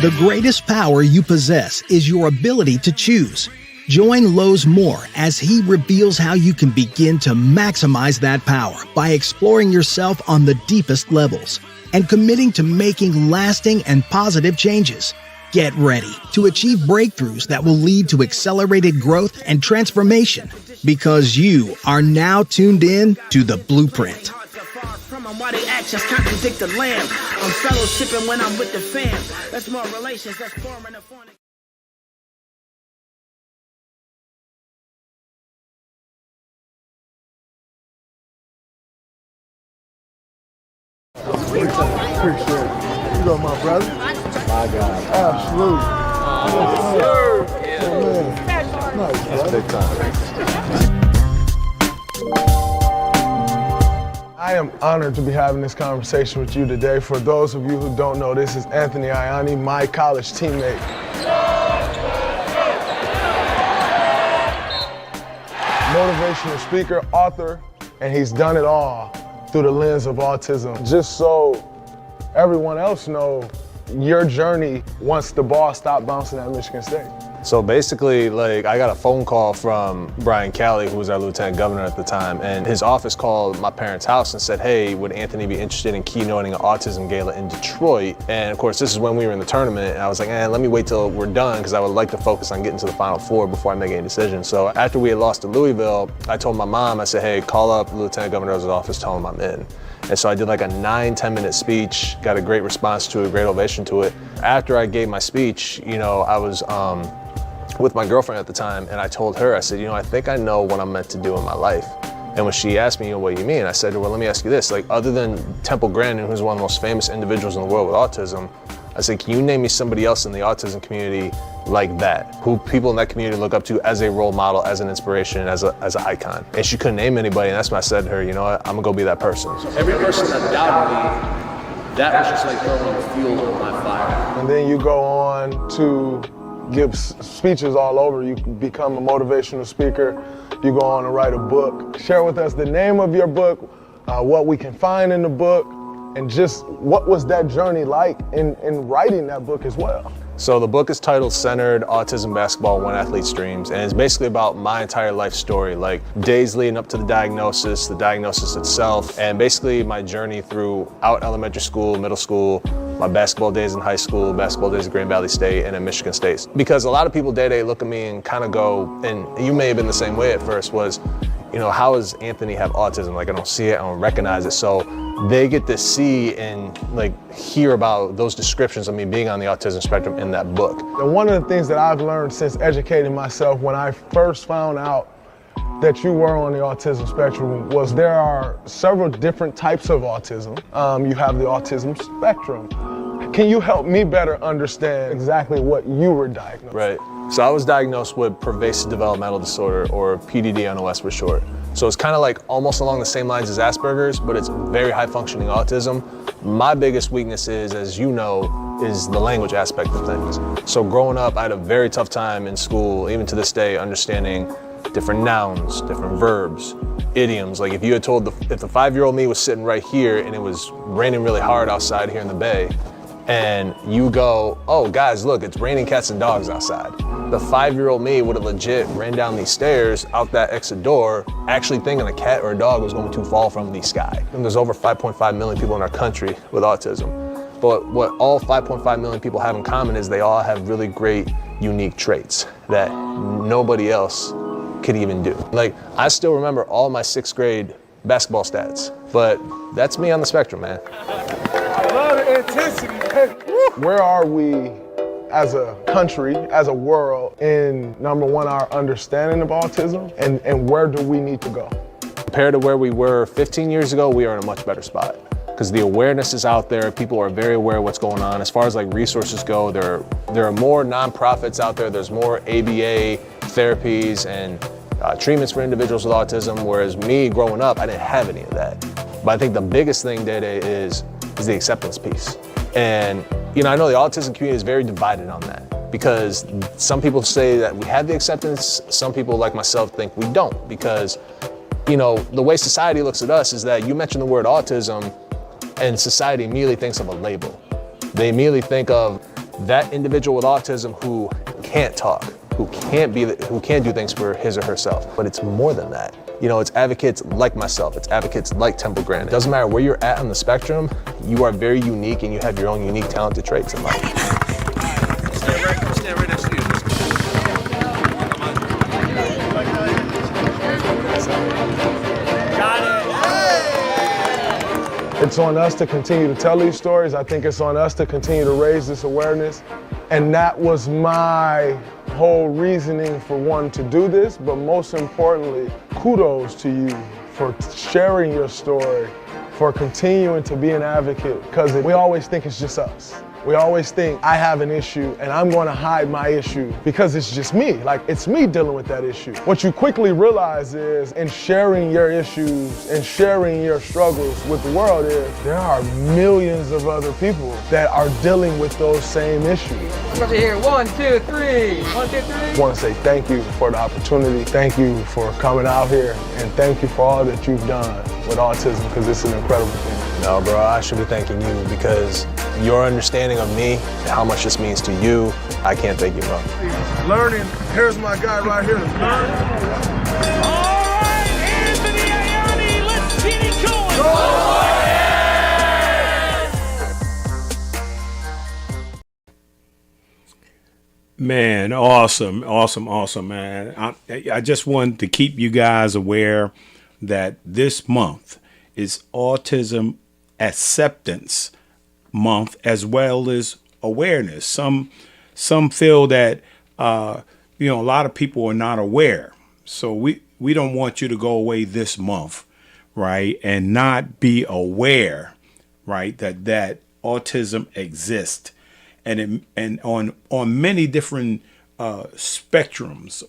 The greatest power you possess is your ability to choose. Join Lowe's Moore as he reveals how you can begin to maximize that power by exploring yourself on the deepest levels and committing to making lasting and positive changes. Get ready to achieve breakthroughs that will lead to accelerated growth and transformation, because you are now tuned in to The Blueprint. Why they actions contradict the lamb. I'm fellowshipping when I'm with the fam. That's more relations, that's forming a phonic. Appreciate it. You know my brother? My God. Absolutely. Yes, sir. Yeah. Nice, That's big time. I am honored to be having this conversation with you today. For those of you who don't know, this is Anthony Ianni, my college teammate. Motivational speaker, author, and he's done it all through the lens of autism. Just so everyone else know your journey once the ball stopped bouncing at Michigan State. So basically, I got a phone call from Brian Calley, who was our lieutenant governor at the time, and his office called my parents' house and said, hey, would Anthony be interested in keynoting an autism gala in Detroit? And of course, this is when we were in the tournament, and I was like, let me wait till we're done, because I would like to focus on getting to the Final Four before I make any decisions. So after we had lost to Louisville, I told my mom, I said, hey, call up the lieutenant governor's office, tell him I'm in. And so I did like a 9-10 minute speech, got a great response to it, great ovation to it. After I gave my speech, I was with my girlfriend at the time, and I told her, I said, I think I know what I'm meant to do in my life. And when she asked me, what do you mean? I said, well, let me ask you this. Other than Temple Grandin, who's one of the most famous individuals in the world with autism, I said, can you name me somebody else in the autism community like that, who people in that community look up to as a role model, as an inspiration, as an icon? And she couldn't name anybody, and that's when I said to her, you know what, I'm gonna go be that person. Every person that doubted me, that was just like throwing fuel on my fire. And then you go on to give speeches all over. You become a motivational speaker. You go on to write a book. Share with us the name of your book, what we can find in the book, and just what was that journey like in writing that book as well? So the book is titled Centered Autism Basketball, One Athlete's Dreams, and it's basically about my entire life story, like days leading up to the diagnosis itself, and basically my journey throughout elementary school, middle school, my basketball days in high school, basketball days at Grand Valley State and at Michigan State. Because a lot of people day-to-day look at me and kind of go, and you may have been the same way at first, was, how does Anthony have autism? I don't see it, I don't recognize it. So they get to see and hear about those descriptions of me being on the autism spectrum in that book. And one of the things that I've learned since educating myself when I first found out that you were on the autism spectrum was there are several different types of autism. You have the autism spectrum. Can you help me better understand exactly what you were diagnosed? Right. So I was diagnosed with pervasive developmental disorder, or PDD-NOS for short. So it's kind of almost along the same lines as Asperger's, but it's very high functioning autism. My biggest weakness is, as you know, is the language aspect of things. So growing up, I had a very tough time in school, even to this day, understanding different nouns, different verbs, idioms. If you had told if the 5-year-old me was sitting right here and it was raining really hard outside here in the Bay, and you go, oh guys, look, it's raining cats and dogs outside. The 5-year-old me would have legit ran down these stairs out that exit door, actually thinking a cat or a dog was going to fall from the sky. And there's over 5.5 million people in our country with autism. But what all 5.5 million people have in common is they all have really great, unique traits that nobody else could even do. I still remember all my 6th grade basketball stats, but that's me on the spectrum, man. I love the intensity. Where are we as a country, as a world, in number one, our understanding of autism, and where do we need to go? Compared to where we were 15 years ago, we are in a much better spot, because the awareness is out there. People are very aware of what's going on. As far as resources go, there are more nonprofits out there. There's more ABA therapies and treatments for individuals with autism, whereas me growing up, I didn't have any of that. But I think the biggest thing today is the acceptance piece. And I know the autism community is very divided on that, because some people say that we have the acceptance, some people like myself think we don't, because the way society looks at us is that you mention the word autism and society immediately thinks of a label. They immediately think of that individual with autism who can't talk, who can't do things for his or herself. But it's more than that. You know, it's advocates like myself, it's advocates like Temple Grandin. It doesn't matter where you're at on the spectrum, you are very unique and you have your own unique talented traits in life. Stand right next to you. It's on us to continue to tell these stories. I think it's on us to continue to raise this awareness. And that was my whole reasoning for wanting to do this. But most importantly, kudos to you for sharing your story, for continuing to be an advocate, because we always think it's just us. We always think I have an issue and I'm going to hide my issue because it's just me. Like, it's me dealing with that issue. What you quickly realize is, in sharing your issues and sharing your struggles with the world, is there are millions of other people that are dealing with those same issues. Over here, 1, 2, 3. 1, 2, 3. I want to say thank you for the opportunity. Thank you for coming out here, and thank you for all that you've done with autism, because it's an incredible thing. No, bro, I should be thanking you, because your understanding of me and how much this means to you, I can't thank you enough. Learning, here's my guy right here. All right, Anthony Ayani, let's get it going. Man, awesome, man. I just wanted to keep you guys aware that this month is Autism Acceptance Month, as well as awareness. Some feel that a lot of people are not aware. So we don't want you to go away this month, right, and not be aware, right, that autism exists. And on many different spectrums,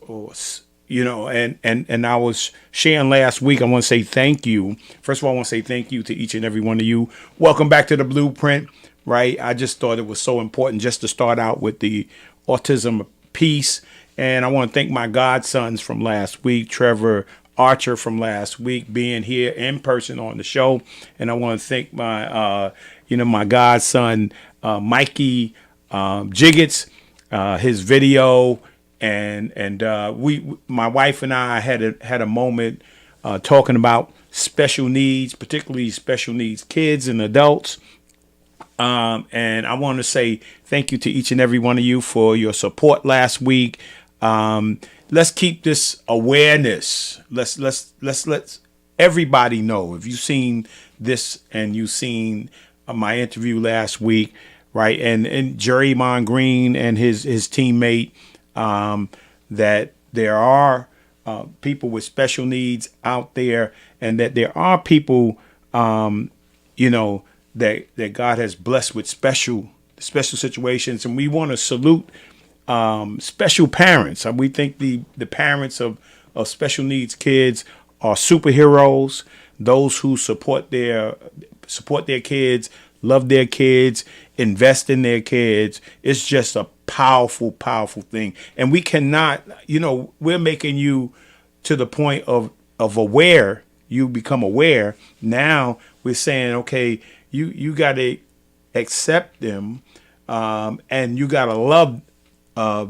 and I was sharing last week. I want to say thank you. First of all, I want to say thank you to each and every one of you. Welcome back to the Blueprint, right? I just thought it was so important just to start out with the autism piece. And I want to thank my godsons from last week, Trevor Archer from last week, being here in person on the show. And I want to thank my, my godson, Mikey Jiggets, his video, and my wife and I had a moment talking about special needs, particularly special needs kids and adults. And I want to say thank you to each and every one of you for your support last week. Let's keep this awareness. Let's let everybody know. If you've seen this and you've seen my interview last week, right, and Jerry Green and his teammate, that there are people with special needs out there, and that there are people, that God has blessed with special situations, and we want to salute special parents. We think the parents of special needs kids are superheroes. Those who support their kids, love their kids, invest in their kids. It's just a powerful thing. And we cannot, we're making you to the point of aware. You become aware. Now we're saying, okay, you got to accept them, and you got to love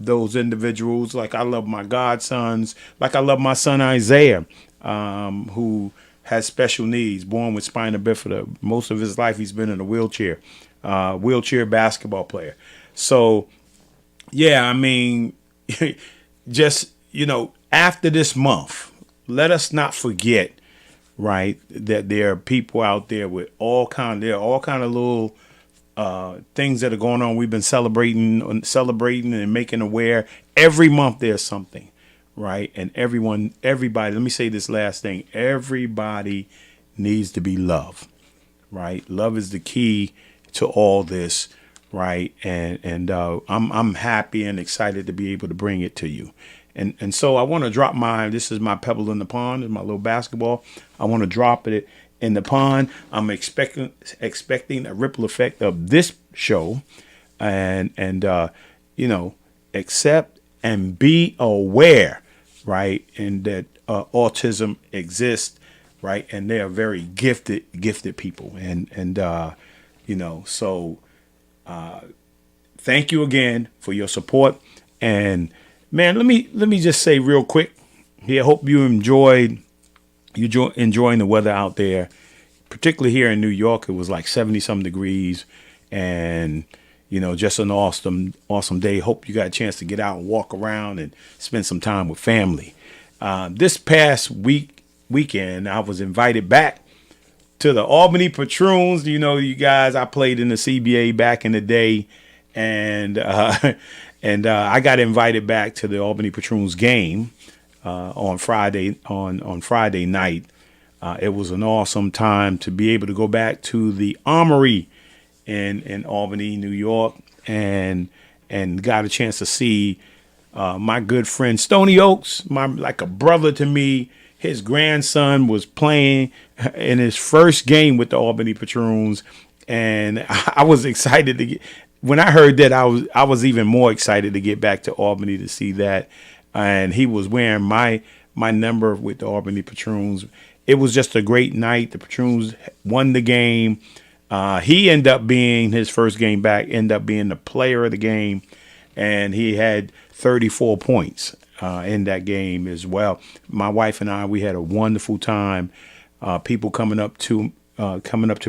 those individuals. Like I love my godsons, like I love my son Isaiah, who has special needs, born with spina bifida. Most of his life he's been in a wheelchair basketball player. So, yeah, I mean, just, after this month, let us not forget, right, that there are people out there with all kind of little things that are going on. We've been celebrating and making aware. Every month there's something. Right. And everybody, let me say this last thing. Everybody needs to be loved. Right. Love is the key to all this. Right. And I'm happy and excited to be able to bring it to you. And so I want to drop this is my pebble in the pond, is my little basketball. I want to drop it in the pond. I'm expecting a ripple effect of this show, and accept and be aware, right, and that autism exists, right, and they are very gifted people, and so thank you again for your support. And man, let me just say real quick here. Hope you enjoying the weather out there, particularly here in New York. It was like 70 some degrees, and just an awesome day. Hope you got a chance to get out and walk around and spend some time with family. This past weekend, I was invited back to the Albany Patroons. You guys, I played in the CBA back in the day, and I got invited back to the Albany Patroons game on Friday night. It was an awesome time to be able to go back to the Armory in Albany, New York, and got a chance to see my good friend Stoney Oaks, like a brother to me. His grandson was playing in his first game with the Albany Patroons, and I was excited to get. When I heard that, I was even more excited to get back to Albany to see that. And he was wearing my number with the Albany Patroons. It was just a great night. The Patroons won the game. He ended up being, his first game back, ended up being the player of the game, and he had 34 points in that game as well. My wife and I, we had a wonderful time. People coming up to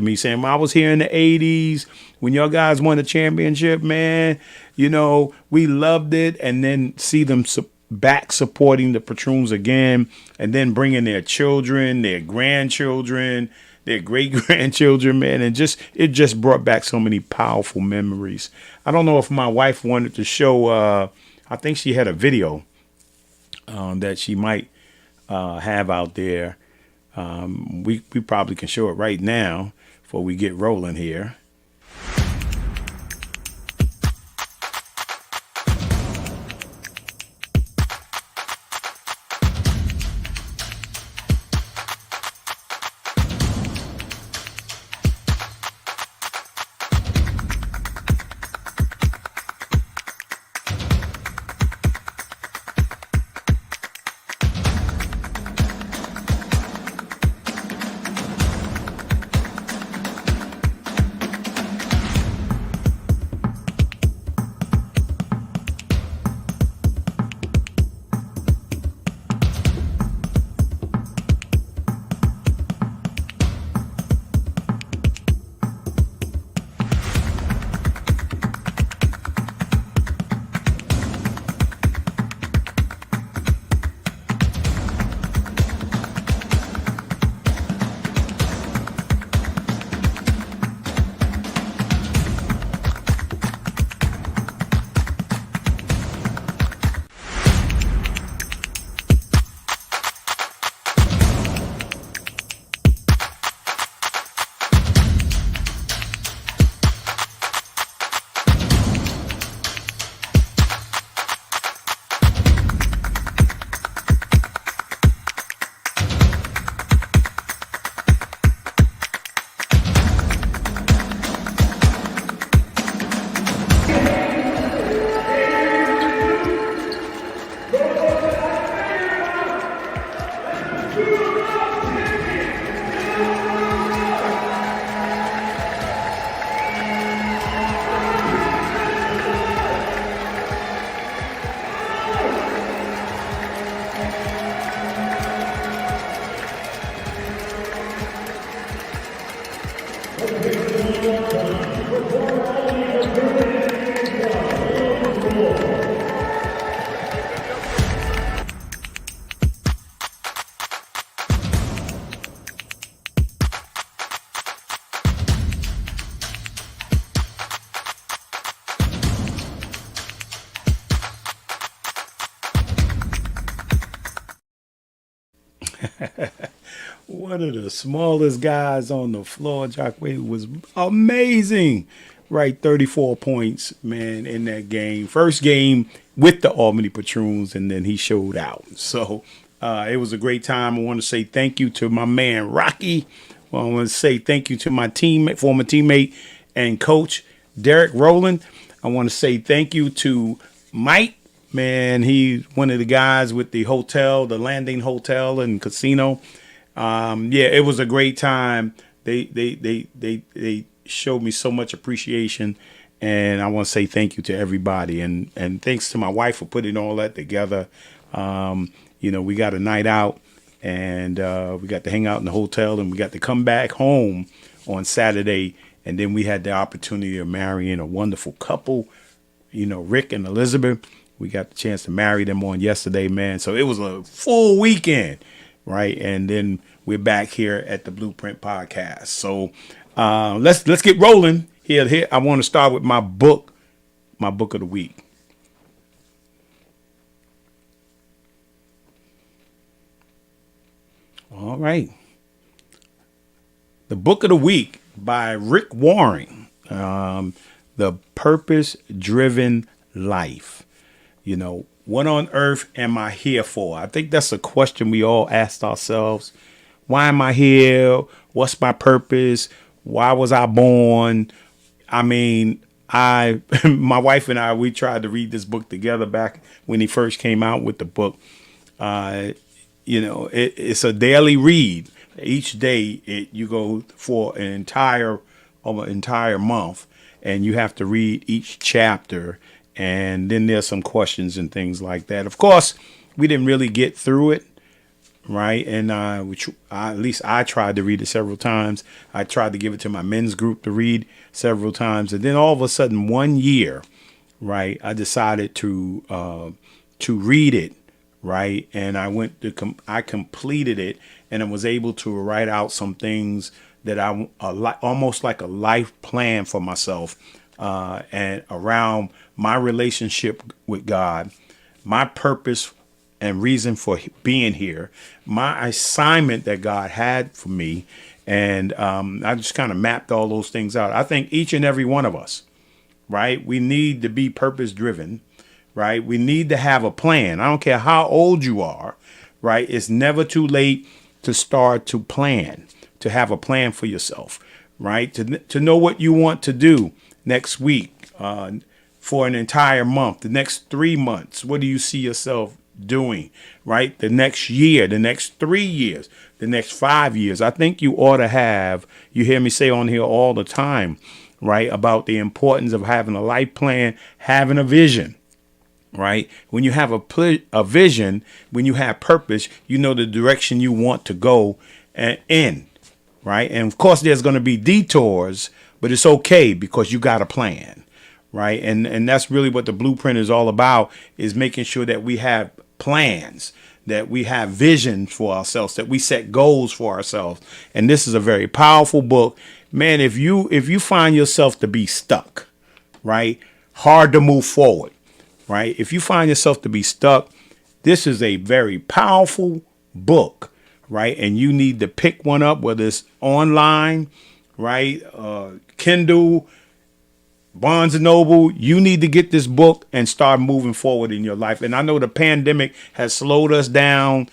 me saying, "I was here in the 80s when y'all guys won the championship, man. We loved it." And then see them back supporting the Patroons again, and then bringing their children, their grandchildren, their great-grandchildren, man. And it just brought back so many powerful memories. I don't know if my wife wanted to show, I think she had a video that she might have out there. We probably can show it right now before we get rolling here. One of the smallest guys on the floor, Jacquet, was amazing. Right, 34 points, man, in that game. First game with the Albany Patroons, and then he showed out. So it was a great time. I want to say thank you to my man, Rocky. I want to say thank you to my former teammate and coach, Derek Rowland. I want to say thank you to Mike. Man, he's one of the guys with the hotel, the Landing Hotel and Casino. Yeah, it was a great time. They showed me so much appreciation, And I want to say thank you to everybody, and thanks to my wife for putting all that together. We got a night out, and we got to hang out in the hotel, and we got to come back home on Saturday, and then we had the opportunity of marrying a wonderful couple, Rick and Elizabeth. We got the chance to marry them on yesterday, man. So it was a full weekend, right? And then we're back here at the Blueprint Podcast. So let's get rolling. Here, I want to start with my book of the week. All right. The book of the week by Rick Warren, The Purpose-Driven Life. What on earth am I here for? I think that's a question we all asked ourselves. Why am I here? What's my purpose? Why was I born? I mean, my wife and we tried to read this book together back when he first came out with the book. It's a daily read. Each day you go for an entire month, and you have to read each chapter. And then there's some questions and things like that. Of course, we didn't really get through it. Right. And at least I tried to read it several times. I tried to give it to my men's group to read several times. And then all of a sudden, one year, right, I decided to read it. Right. And I completed it, and I was able to write out some things that almost like a life plan for myself and around my relationship with God, my purpose and reason for being here, my assignment that God had for me. And I just kind of mapped all those things out. I think each and every one of us, right, we need to be purpose driven, right? We need to have a plan. I don't care how old you are, right? It's never too late to start to plan, to have a plan for yourself, right? To know what you want to do next week, for an entire month, the next 3 months. What do you see yourself doing, right? The next year, the next 3 years, the next 5 years. I think you ought to have, you hear me say on here all the time, right, about the importance of having a life plan, having a vision, right? When you have a vision, when you have purpose, you know the direction you want to go in, right? And of course, there's going to be detours, but it's okay because you got a plan. Right. And that's really what the blueprint is all about, is making sure that we have plans, that we have vision for ourselves, that we set goals for ourselves. And this is a very powerful book. Man, if you find yourself to be stuck, right, hard to move forward, right? If you find yourself to be stuck, this is a very powerful book, right? And you need to pick one up, whether it's online, right, Kindle, Barnes & Noble. You need to get this book and start moving forward in your life. And I know the pandemic has slowed us down,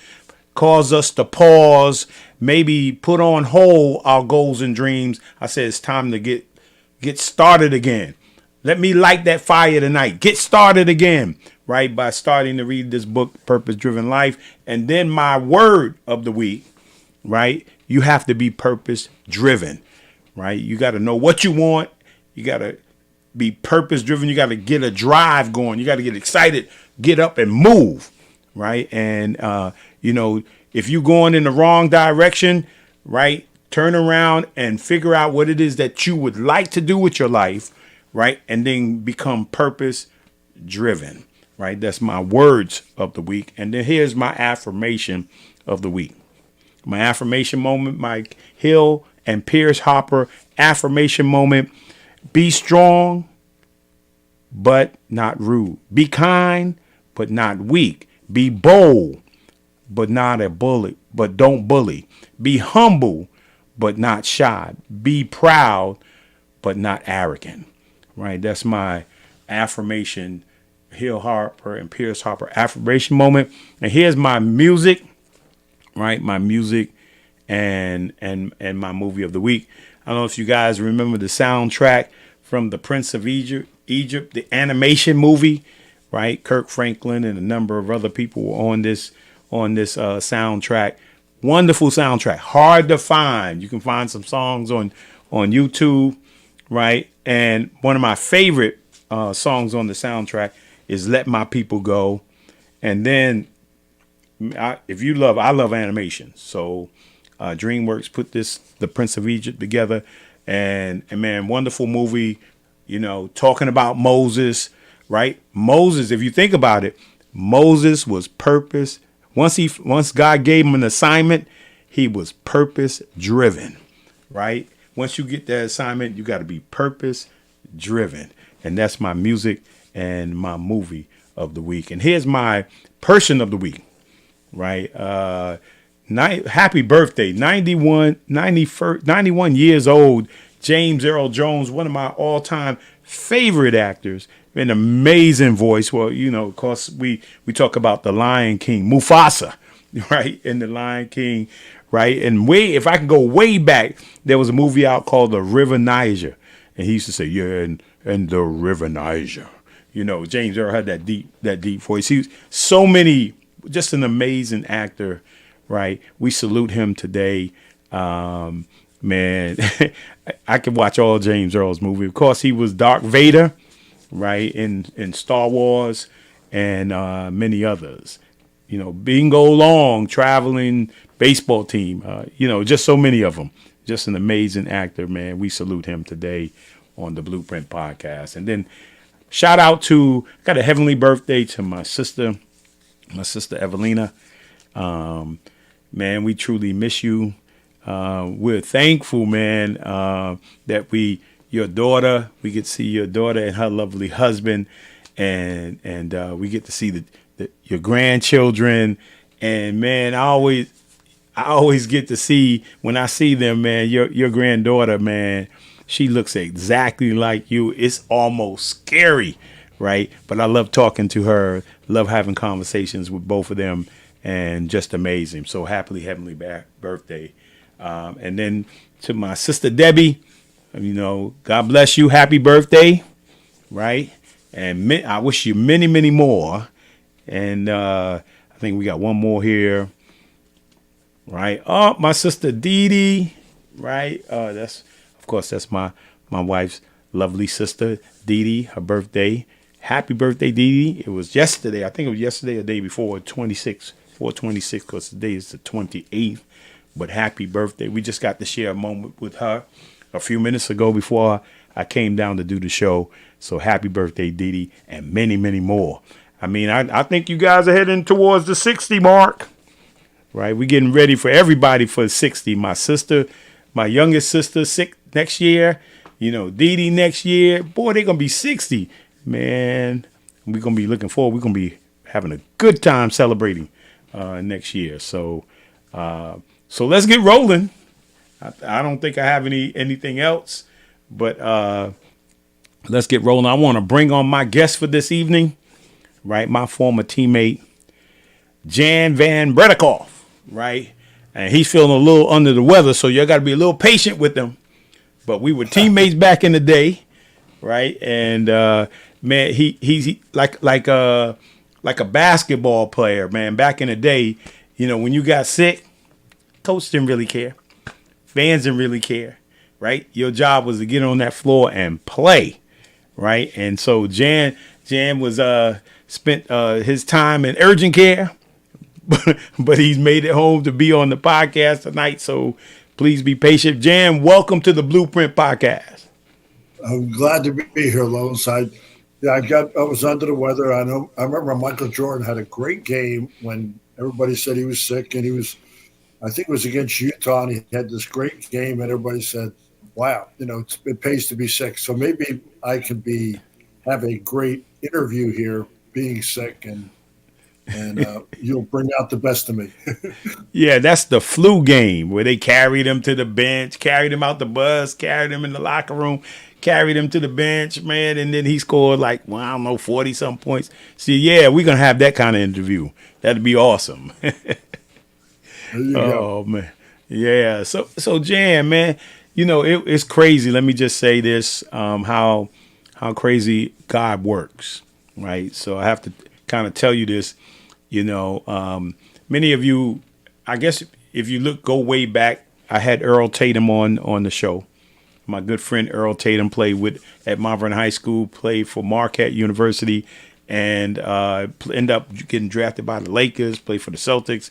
caused us to pause, maybe put on hold our goals and dreams. I said it's time to get started again. Let me light that fire tonight. Get started again, right, by starting to read this book, Purpose Driven Life. And then my word of the week, right, you have to be purpose driven, right? You got to know what you want. You got to be purpose driven. You got to get a drive going. You got to get excited, get up and move. Right. And, if you're going in the wrong direction, right, turn around and figure out what it is that you would like to do with your life. Right. And then become purpose driven. Right. That's my words of the week. And then here's my affirmation of the week. My affirmation moment, my Hill and Pierce Hopper affirmation moment. Be strong, but not rude. Be kind, but not weak. Be bold, but not a bully, but don't bully. Be humble, but not shy. Be proud, but not arrogant. Right? That's my affirmation, Hill Harper and Pierce Hopper affirmation moment. And here's my music, right? My music and my movie of the week. I don't know if you guys remember the soundtrack from The Prince of Egypt, the animation movie, right? Kirk Franklin and a number of other people were on this soundtrack. Wonderful soundtrack, hard to find. You can find some songs on YouTube, right? And one of my favorite songs on the soundtrack is "Let My People Go," and then I love animation, so DreamWorks put The Prince of Egypt together, and man, wonderful movie. You know, talking about Moses, right? Moses, if you think about it, Moses was purpose. Once God gave him an assignment, he was purpose driven, right? Once you get that assignment, you got to be purpose driven, and that's my music and my movie of the week. And here's my person of the week, right? Happy birthday, 91 years old, James Earl Jones, one of my all-time favorite actors, an amazing voice. Well, you know, of course, we talk about the Lion King, Mufasa, right? In the Lion King, right? And if I can go way back, there was a movie out called The River Niger, and he used to say, "Yeah, and the River Niger." You know, James Earl had that deep voice. He was just an amazing actor, right? We salute him today. Man, I could watch all James Earl's movie. Of course, he was Darth Vader, right, in Star Wars and many others. You know, Bingo Long, traveling baseball team. You know, just so many of them. Just an amazing actor, man. We salute him today on the Blueprint Podcast. And then shout out got a heavenly birthday to my sister Evelina. Man, we truly miss you. We're thankful, man, that we get to see your daughter and her lovely husband, and we get to see your grandchildren. And man, I always get to see, when I see them, man, your granddaughter, man, she looks exactly like you. It's almost scary, right? But I love talking to her, love having conversations with both of them, and just amazing. So happily heavenly birthday. And then to my sister Debbie, you know, God bless you. Happy birthday, right? And I wish you many, many more. And I think we got one more here, right? Oh, my sister Dee Dee, right? That's my wife's lovely sister Dee Dee. Her birthday. Happy birthday, Dee Dee. It was yesterday. I think it was yesterday or the day before, 4/26, because today is the 28th. But happy birthday. We just got to share a moment with her a few minutes ago before I came down to do the show. So happy birthday, Dee Dee, and many, many more. I mean, I think you guys are heading towards the 60 mark, right? We're getting ready for everybody for 60. My sister, my youngest sister, next year. You know, Dee Dee next year. Boy, they're going to be 60. Man, we're going to be looking forward. We're going to be having a good time celebrating next year. So let's get rolling. I don't think I have anything else, but let's get rolling. I want to bring on my guest for this evening, right? My former teammate, Jan Van Bredikoff, right? And he's feeling a little under the weather, so you got to be a little patient with him. But we were teammates back in the day, right? And man, he's like a basketball player, man. Back in the day, you know, when you got sick, coach didn't really care. Fans didn't really care, right? Your job was to get on that floor and play, right? And so Jan was spent his time in urgent care, but he's made it home to be on the podcast tonight. So please be patient. Jan, welcome to the Blueprint Podcast. I'm glad to be here, Lois. I was under the weather. I remember Michael Jordan had a great game when everybody said he was sick, and I think it was against Utah, and he had this great game, and everybody said, wow, you know, it pays to be sick. So maybe I can have a great interview here being sick, and you'll bring out the best of me. Yeah, that's the flu game where they carried him to the bench, carried him out the bus, carried him in the locker room, carried him to the bench, man, and then he scored 40-some points. See, yeah, we're going to have that kind of interview. That'd be awesome. Oh, man. Yeah. So Jan, man, you know, it's crazy. Let me just say this, how crazy God works, right? So I have to kind of tell you this, you know, many of you, I guess if you go way back, I had Earl Tatum on the show, My good friend Earl Tatum played with at Mount Vernon High School, played for Marquette University, and ended up getting drafted by the Lakers, played for the Celtics,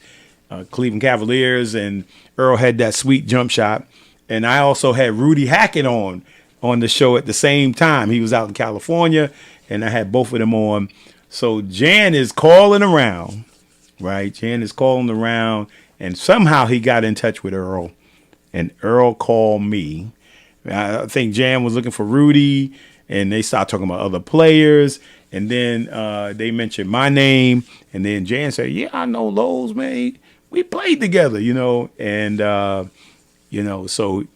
Cleveland Cavaliers, and Earl had that sweet jump shot. And I also had Rudy Hackett on the show at the same time. He was out in California, and I had both of them on. So Jan is calling around, right? Jan is calling around, and somehow he got in touch with Earl, and Earl called me. I think Jan was looking for Rudy, and they started talking about other players, and then they mentioned my name, and then Jan said, "Yeah, I know Lowe's, man. We played together, and so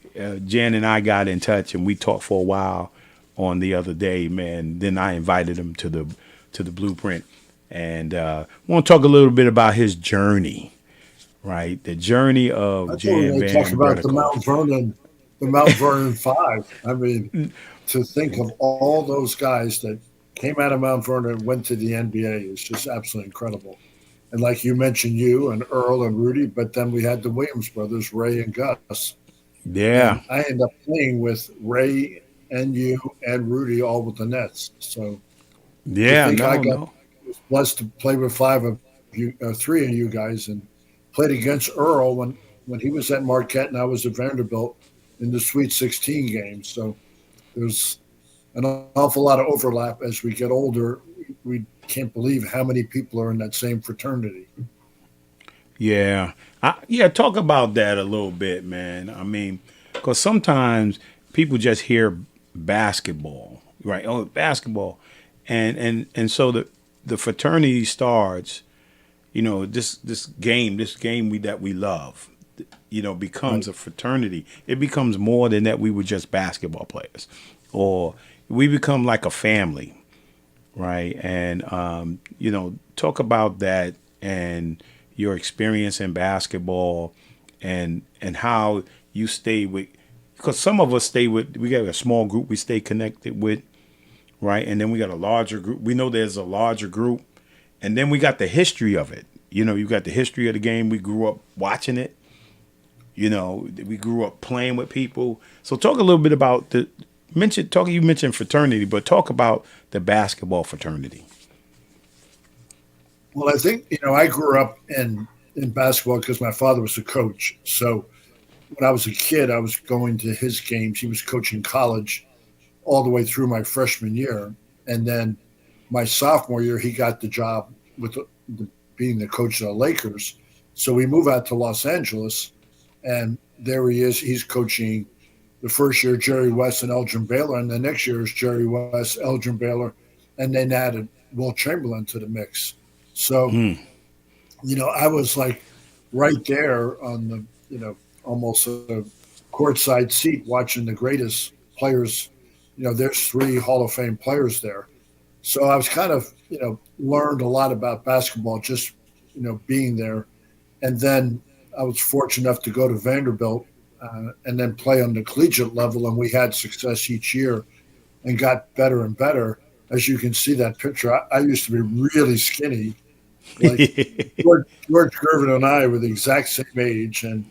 Jan and I got in touch, and we talked for a while on the other day, man. Then I invited him to the Blueprint, and want to talk a little bit about his journey, right? The journey of Jan Van talk about the Brederkoff. Mount Vernon Five. I mean, to think of all those guys that came out of Mount Vernon and went to the NBA is just absolutely incredible. And like you mentioned, you and Earl and Rudy, but then we had the Williams brothers, Ray and Gus. Yeah. And I ended up playing with Ray and you and Rudy all with the Nets. So yeah, I was blessed to play with three of you guys, and played against Earl when he was at Marquette and I was at Vanderbilt in the Sweet 16 games. So there's an awful lot of overlap as we get older. We can't believe how many people are in that same fraternity. Yeah. Talk about that a little bit, man. I mean, because sometimes people just hear basketball, right? Oh, basketball. And so the fraternity starts, this game that we love, becomes a fraternity. It becomes more than that we were just basketball players, or we become like a family, right? And, talk about that and your experience in basketball and how you stay with, because some of us we got a small group we stay connected with, right? And then we got a larger group. We know there's a larger group, and then we got the history of it. You got the history of the game. We grew up watching it. We grew up playing with people. So talk a little bit about you mentioned fraternity, but talk about the basketball fraternity. Well, I think, I grew up in basketball because my father was a coach. So when I was a kid, I was going to his games. He was coaching college all the way through my freshman year. And then my sophomore year, he got the job with being the coach of the Lakers. So we move out to Los Angeles, and there he is. He's coaching the first year, Jerry West and Elgin Baylor. And the next year is Jerry West, Elgin Baylor, and then added Will Chamberlain to the mix. So, I was like right there on the, almost a courtside seat watching the greatest players. There's 3 Hall of Fame players there. So I was kind of, learned a lot about basketball just, being there. And then I was fortunate enough to go to Vanderbilt and then play on the collegiate level. And we had success each year and got better and better. As you can see that picture, I used to be really skinny. Like George Gervin and I were the exact same age, and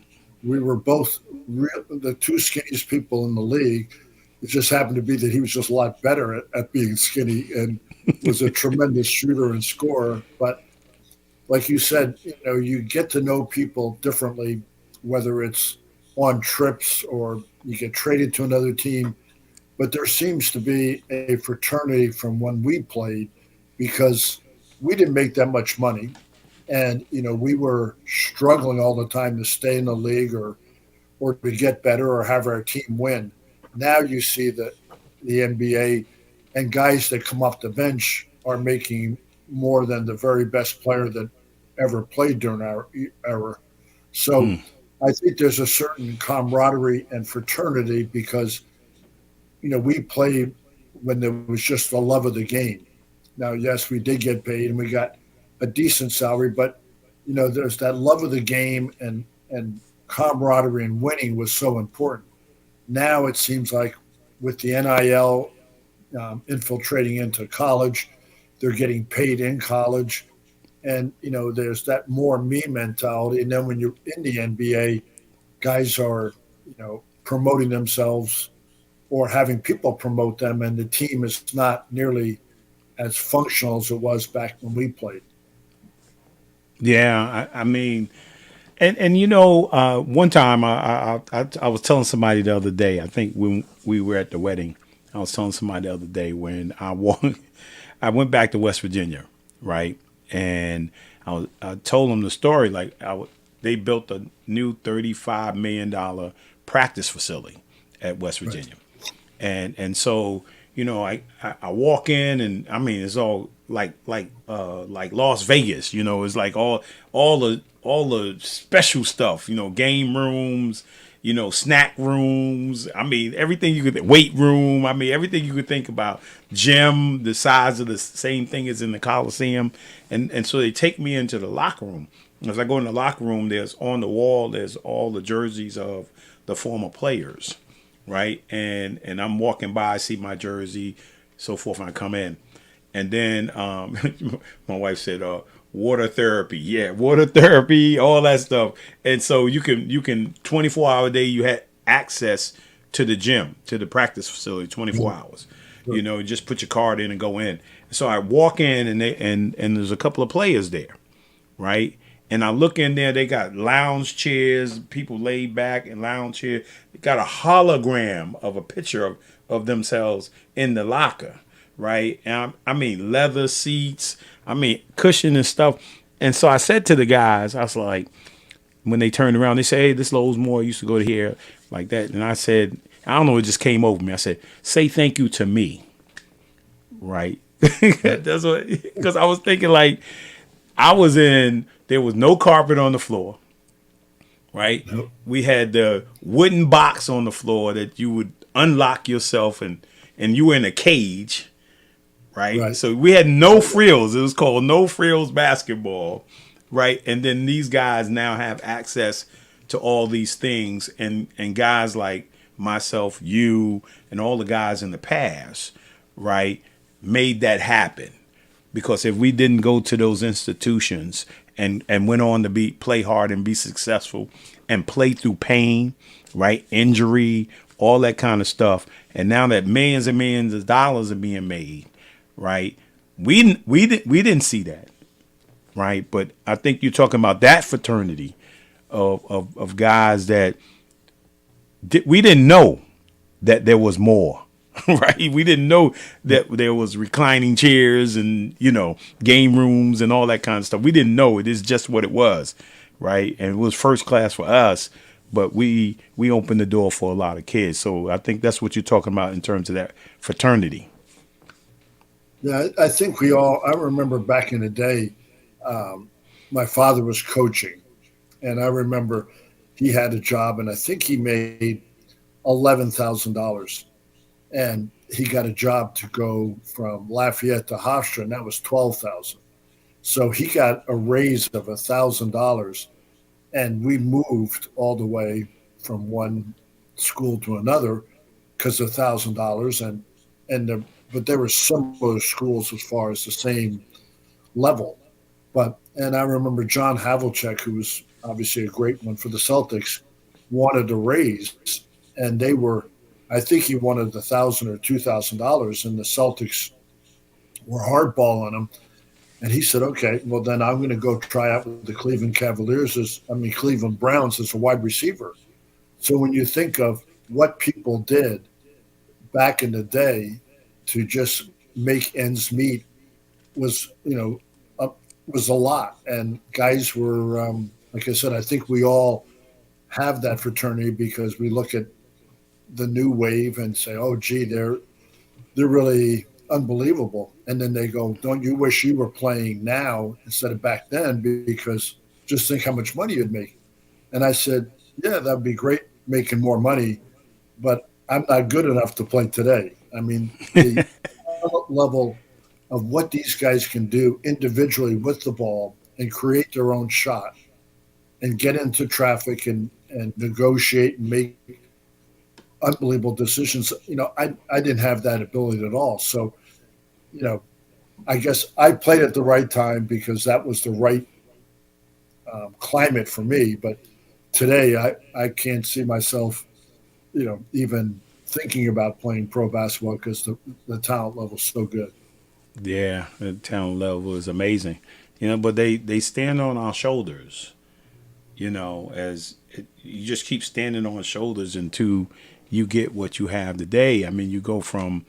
we were both the 2 skinniest people in the league. It just happened to be that he was just a lot better at being skinny and was a tremendous shooter and scorer. But like you said, you get to know people differently, whether it's on trips or you get traded to another team. But there seems to be a fraternity from when we played, because we didn't make that much money. And, we were struggling all the time to stay in the league or to get better or have our team win. Now you see that the NBA and guys that come off the bench are making more than the very best player that ever played during our era. So I think there's a certain camaraderie and fraternity because, we played when there was just the love of the game. Now, yes, we did get paid and we got a decent salary, but, there's that love of the game and camaraderie, and winning was so important. Now it seems like with the NIL infiltrating into college, they're getting paid in college. And, there's that more me mentality. And then when you're in the NBA, guys are, promoting themselves or having people promote them, and the team is not nearly as functional as it was back when we played. Yeah, I mean, and one time I was telling somebody the other day. I think when we were at the wedding, I was telling somebody the other day when I went back to West Virginia, right? And I told them the story. Like they built a new $35 million practice facility at West Virginia, and so I walk in, and I mean it's all like Las Vegas. It's like all the special stuff. Game rooms. Snack rooms. I mean, everything you could, weight room. I mean, everything you could think about. Gym, the size of the same thing as in the Coliseum. And so they take me into the locker room. As I go in the locker room, there's on the wall, there's all the jerseys of the former players, right? And I'm walking by, I see my jersey, so forth, and I come in. And then my wife said, water therapy, water therapy, all that stuff. And so you can 24-hour day, you had access to the gym, to the practice facility, 24 hours. Just put your card in and go in. So I walk in, and there's a couple of players there, right? And I look in there, they got lounge chairs, people laid back in lounge chairs. They got a hologram of a picture of themselves in the locker, right? And I mean, leather seats, I mean, cushion and stuff. And so I said to the guys, I was like, when they turned around, they said, hey, this Lowe's Moore used to go to here like that. And I said, I don't know, it just came over me. I said, say thank you to me, right? That's what, because I was thinking like, there was no carpet on the floor, right? Nope. We had the wooden box on the floor that you would unlock yourself, and you were in a cage, right? So we had no frills. It was called no frills basketball, right? And then these guys now have access to all these things, and guys like myself, you, and all the guys in the past, right, made that happen. Because if we didn't go to those institutions and went on to play hard and be successful and play through pain, right, injury, all that kind of stuff, and now that millions and millions of dollars are being made, right, we didn't see that, right? But I think you're talking about that fraternity of guys that we didn't know that there was more. Right, we didn't know that there was reclining chairs and game rooms and all that kind of stuff. We didn't know it is just what it was, right? And it was first class for us, but we opened the door for a lot of kids. So I think that's what you're talking about in terms of that fraternity. Yeah, I think I remember back in the day, my father was coaching, and I remember he had a job, and I think he made $11,000. And he got a job to go from Lafayette to Hofstra, and that was $12,000. So he got a raise of $1,000, and we moved all the way from one school to another because of $1,000. But there were similar schools as far as the same level. And I remember John Havlicek, who was obviously a great one for the Celtics, wanted a raise, and they were. I think he wanted $1,000 or $2,000, and the Celtics were hardballing him. And he said, "Okay, well then I'm going to go try out with the Cleveland Browns as a wide receiver." So when you think of what people did back in the day to just make ends meet, was a lot. And guys were, like I said, I think we all have that fraternity because we look at the new wave and say, oh, gee, they're really unbelievable. And then they go, don't you wish you were playing now instead of back then? Because just think how much money you'd make. And I said, yeah, that'd be great making more money, but I'm not good enough to play today. I mean, the level of what these guys can do individually with the ball and create their own shot and get into traffic and negotiate and make unbelievable decisions. I didn't have that ability at all. So, I guess I played at the right time because that was the right climate for me. But today I can't see myself, even thinking about playing pro basketball because the talent level is so good. Yeah, the talent level is amazing. But they stand on our shoulders. You just keep standing on shoulders until you get what you have today. I mean, you go from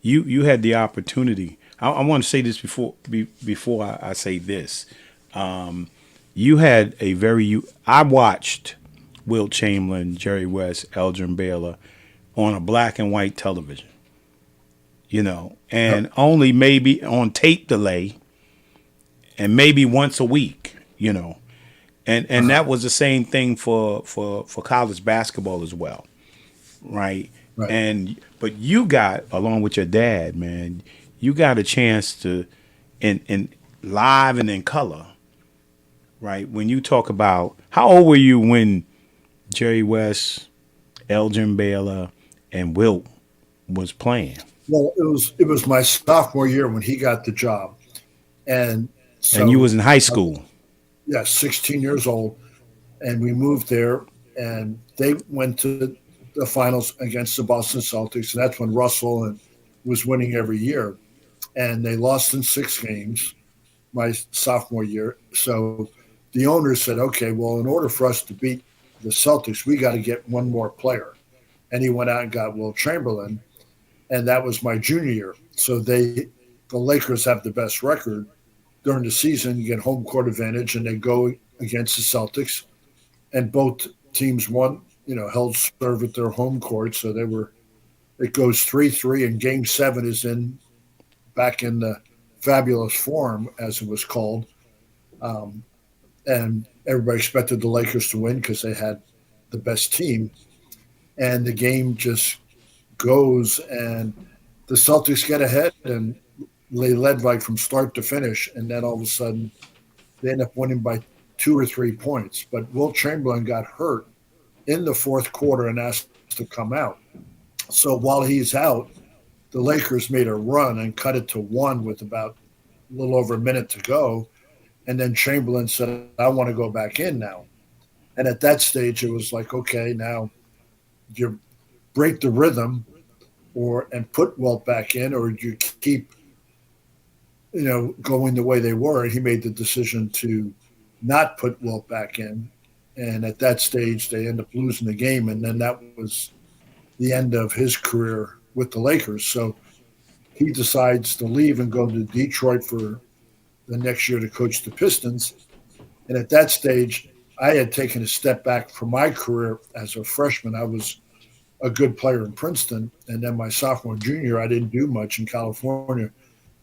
you had the opportunity. I want to say this before I say this. You had a I watched Wilt Chamberlain, Jerry West, Elgin Baylor on a black and white television. And only maybe on tape delay, and maybe once a week. And that was the same thing for college basketball as well, right? Right. But you got, along with your dad, man, you got a chance to in live and in color, right? When you talk about, how old were you when Jerry West, Elgin Baylor, and Wilt was playing? Well, it was my sophomore year when he got the job, and And you was in high school. 16 years old, and we moved there, and they went to the finals against the Boston Celtics, and that's when Russell was winning every year, and they lost in 6 games my sophomore year. So the owner said, "Okay, well, in order for us to beat the Celtics, we got to get one more player," and he went out and got Wilt Chamberlain, and that was my junior year. So the Lakers have the best record during the season. You get home court advantage, and they go against the Celtics, and both teams won. Held serve at their home court, so it goes 3-3, and Game 7 is back in the fabulous form, as it was called, and everybody expected the Lakers to win because they had the best team, and the game just goes, and the Celtics get ahead, and they led like from start to finish, and then all of a sudden they end up winning by 2 or 3 points. But Wilt Chamberlain got hurt in the fourth quarter and asked to come out. So while he's out, the Lakers made a run and cut it to 1 with about a little over a minute to go. And then Chamberlain said, "I want to go back in now." And at that stage, it was like, okay, now you break the rhythm and put Wilt back in, or you keep going the way they were. And he made the decision to not put Wilt back in. And at that stage, they end up losing the game. And then that was the end of his career with the Lakers. So he decides to leave and go to Detroit for the next year to coach the Pistons. And at that stage, I had taken a step back from my career as a freshman. I was a good player in Princeton. And then my sophomore, junior, I didn't do much in California.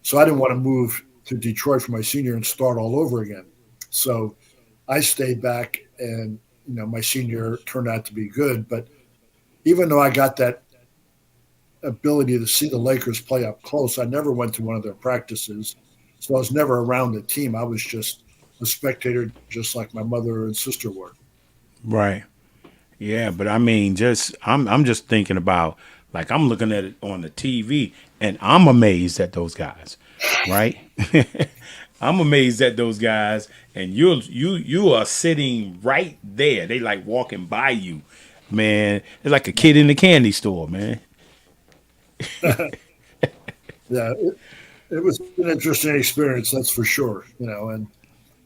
So I didn't want to move to Detroit for my senior and start all over again. So I stayed back, and my senior turned out to be good. But even though I got that ability to see the Lakers play up close, I never went to one of their practices. So I was never around the team. I was just a spectator, just like my mother and sister were. Right. Yeah, but I mean, I'm just thinking about, like, I'm looking at it on the TV, and I'm amazed at those guys, right? I'm amazed at those guys, and you are sitting right there. They like walking by you, man. It's like a kid in the candy store, man. Yeah, it was an interesting experience, that's for sure. And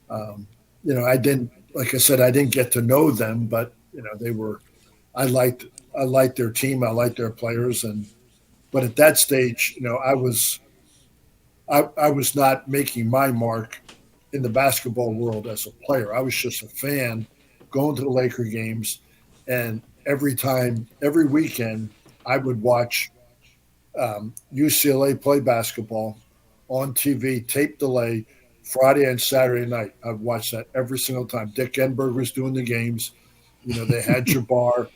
I didn't, like I said, I didn't get to know them, but they were. I liked their team. I liked their players, but at that stage, I was not making my mark in the basketball world as a player. I was just a fan going to the Laker games, and every weekend, I would watch UCLA play basketball on TV, tape delay, Friday and Saturday night. I'd watch that every single time. Dick Enberg was doing the games. They had Jabbar,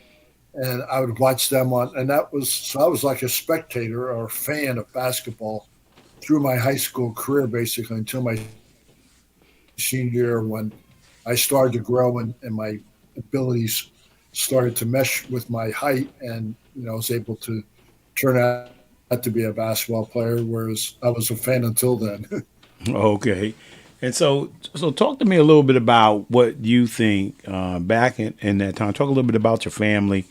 and I would watch them and I was like a spectator or a fan of basketball through my high school career, basically, until my senior year, when I started to grow and my abilities started to mesh with my height, and I was able to turn out to be a basketball player, whereas I was a fan until then. Okay. And so talk to me a little bit about what you think back in that time. Talk a little bit about your family,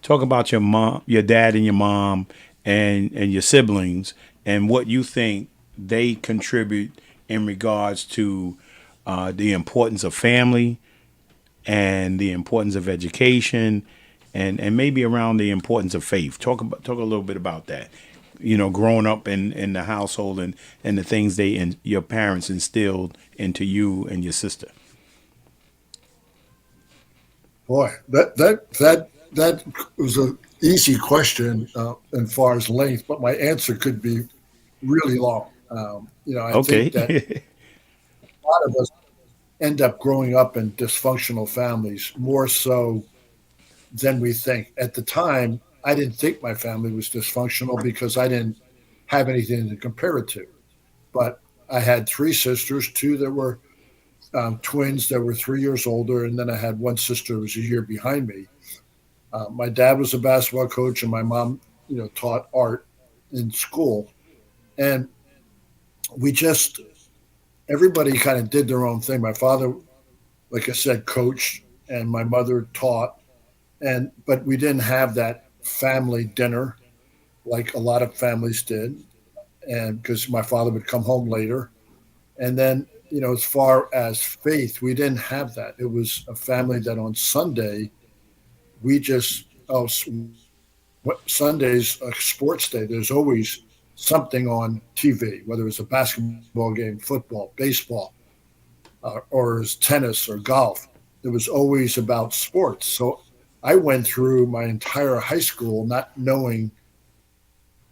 talk about your mom, your dad, and your mom, and your siblings, and what you think they contribute in regards to the importance of family and the importance of education, and maybe around the importance of faith. Talk a little bit about that. Growing up in the household and the things your parents instilled into you and your sister. Boy, that was an easy question as far as length, but my answer could be really long. I think that Okay. a lot of us end up growing up in dysfunctional families more so than we think. At the time, I didn't think my family was dysfunctional because I didn't have anything to compare it to. But I had three sisters, two that were twins that were 3 years older, and then I had one sister who was a year behind me. My dad was a basketball coach, and my mom, taught art in school, and we just everybody kind of did their own thing. My father, like I said, coached, and my mother taught, but we didn't have that family dinner like a lot of families did, and because my father would come home later, and then as far as faith, we didn't have that. It was a family that on Sunday we just Sundays a sports day. There's always something on TV, whether it's a basketball game, football, baseball, or it's tennis or golf. It was always about sports. So I went through my entire high school not knowing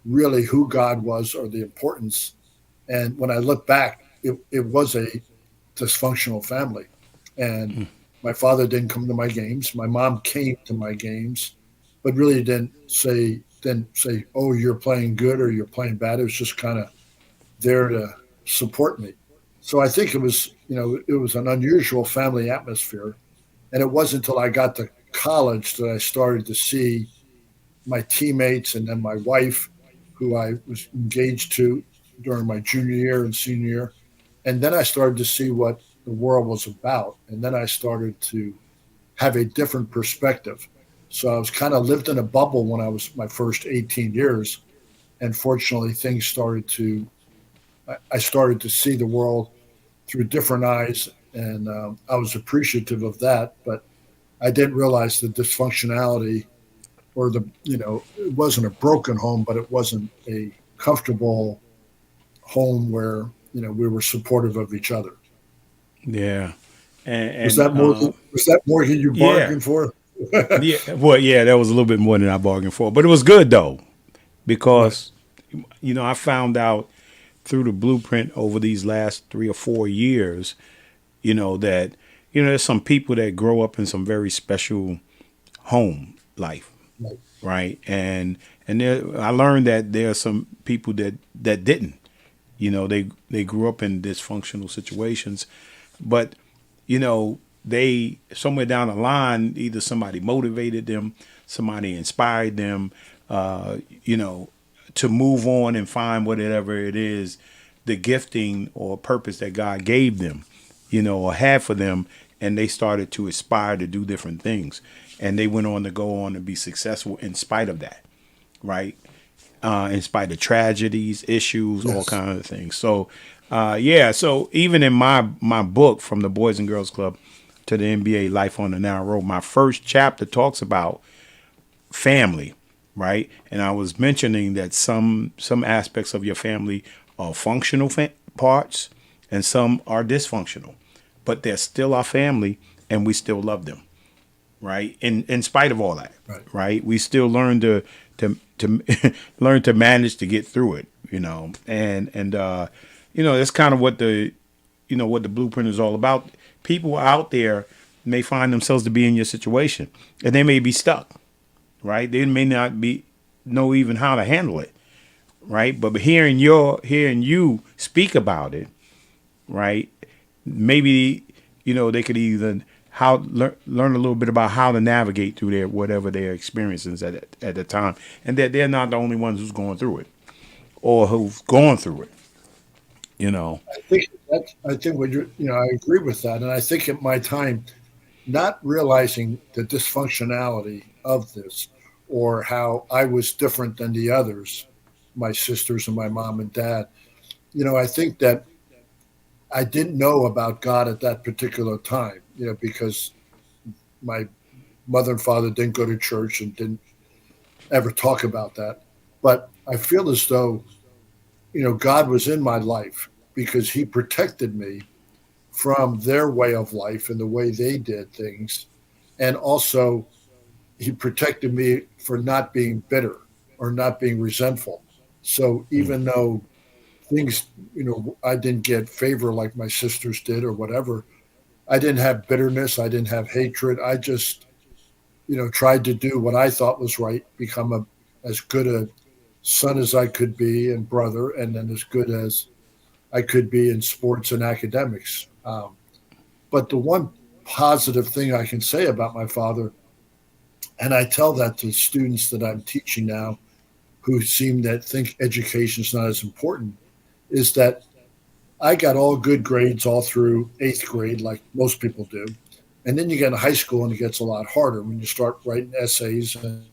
really who God was or the importance. And when I look back, it was a dysfunctional family. And my father didn't come to my games. My mom came to my games, but really didn't say, oh, you're playing good or you're playing bad. It was just kind of there to support me. So I think it was an unusual family atmosphere. And it wasn't until I got to college that I started to see my teammates and then my wife, who I was engaged to during my junior year and senior year. And then I started to see what the world was about. And then I started to have a different perspective. So I was kind of lived in a bubble when I was my first 18 years. And fortunately, I started to see the world through different eyes. And I was appreciative of that. But I didn't realize the dysfunctionality or it wasn't a broken home, but it wasn't a comfortable home where, we were supportive of each other. Yeah. And was that more than you bargained for? Yeah. Well, yeah, that was a little bit more than I bargained for, but it was good though, because, I found out through the blueprint over these last 3 or 4 years, that, there's some people that grow up in some very special home life. Right. And I learned that there are some people that didn't, they grew up in dysfunctional situations, but, they somewhere down the line, either somebody motivated them, somebody inspired them, to move on and find whatever it is, the gifting or purpose that God gave them, or had for them. And they started to aspire to do different things. And they went on to go on and be successful in spite of that, right? In spite of tragedies, issues, all kinds of things. So, so even in my book, From the Boys and Girls Club to the NBA, Life on the Narrow Road, my first chapter talks about family, right? And I was mentioning that some aspects of your family are functional parts and some are dysfunctional, but they're still our family and we still love them. Right. In spite of all that. Right. We still learn to learn to manage to get through it, and that's kind of what what the blueprint is all about. People out there may find themselves to be in your situation and they may be stuck. Right. They may not know even how to handle it. Right. But hearing you speak about it. Right. Maybe, they could either learn a little bit about how to navigate through whatever their experiences at the time, and that they're not the only ones who's going through it or who've gone through it. I think when I agree with that, and I think at my time, not realizing the dysfunctionality of this or how I was different than the others, my sisters and my mom and dad. I think that I didn't know about God at that particular time, because my mother and father didn't go to church and didn't ever talk about that. But I feel as though, God was in my life because he protected me from their way of life and the way they did things. And also, he protected me for not being bitter or not being resentful. So even though things, I didn't get favor like my sisters did or whatever, I didn't have bitterness. I didn't have hatred. I just, tried to do what I thought was right, become as good a son as I could be and brother, and then as good as I could be in sports and academics. But the one positive thing I can say about my father, and I tell that to students that I'm teaching now who seem to think education is not as important, is that I got all good grades all through eighth grade, like most people do. And then you get in high school and it gets a lot harder when you start writing essays and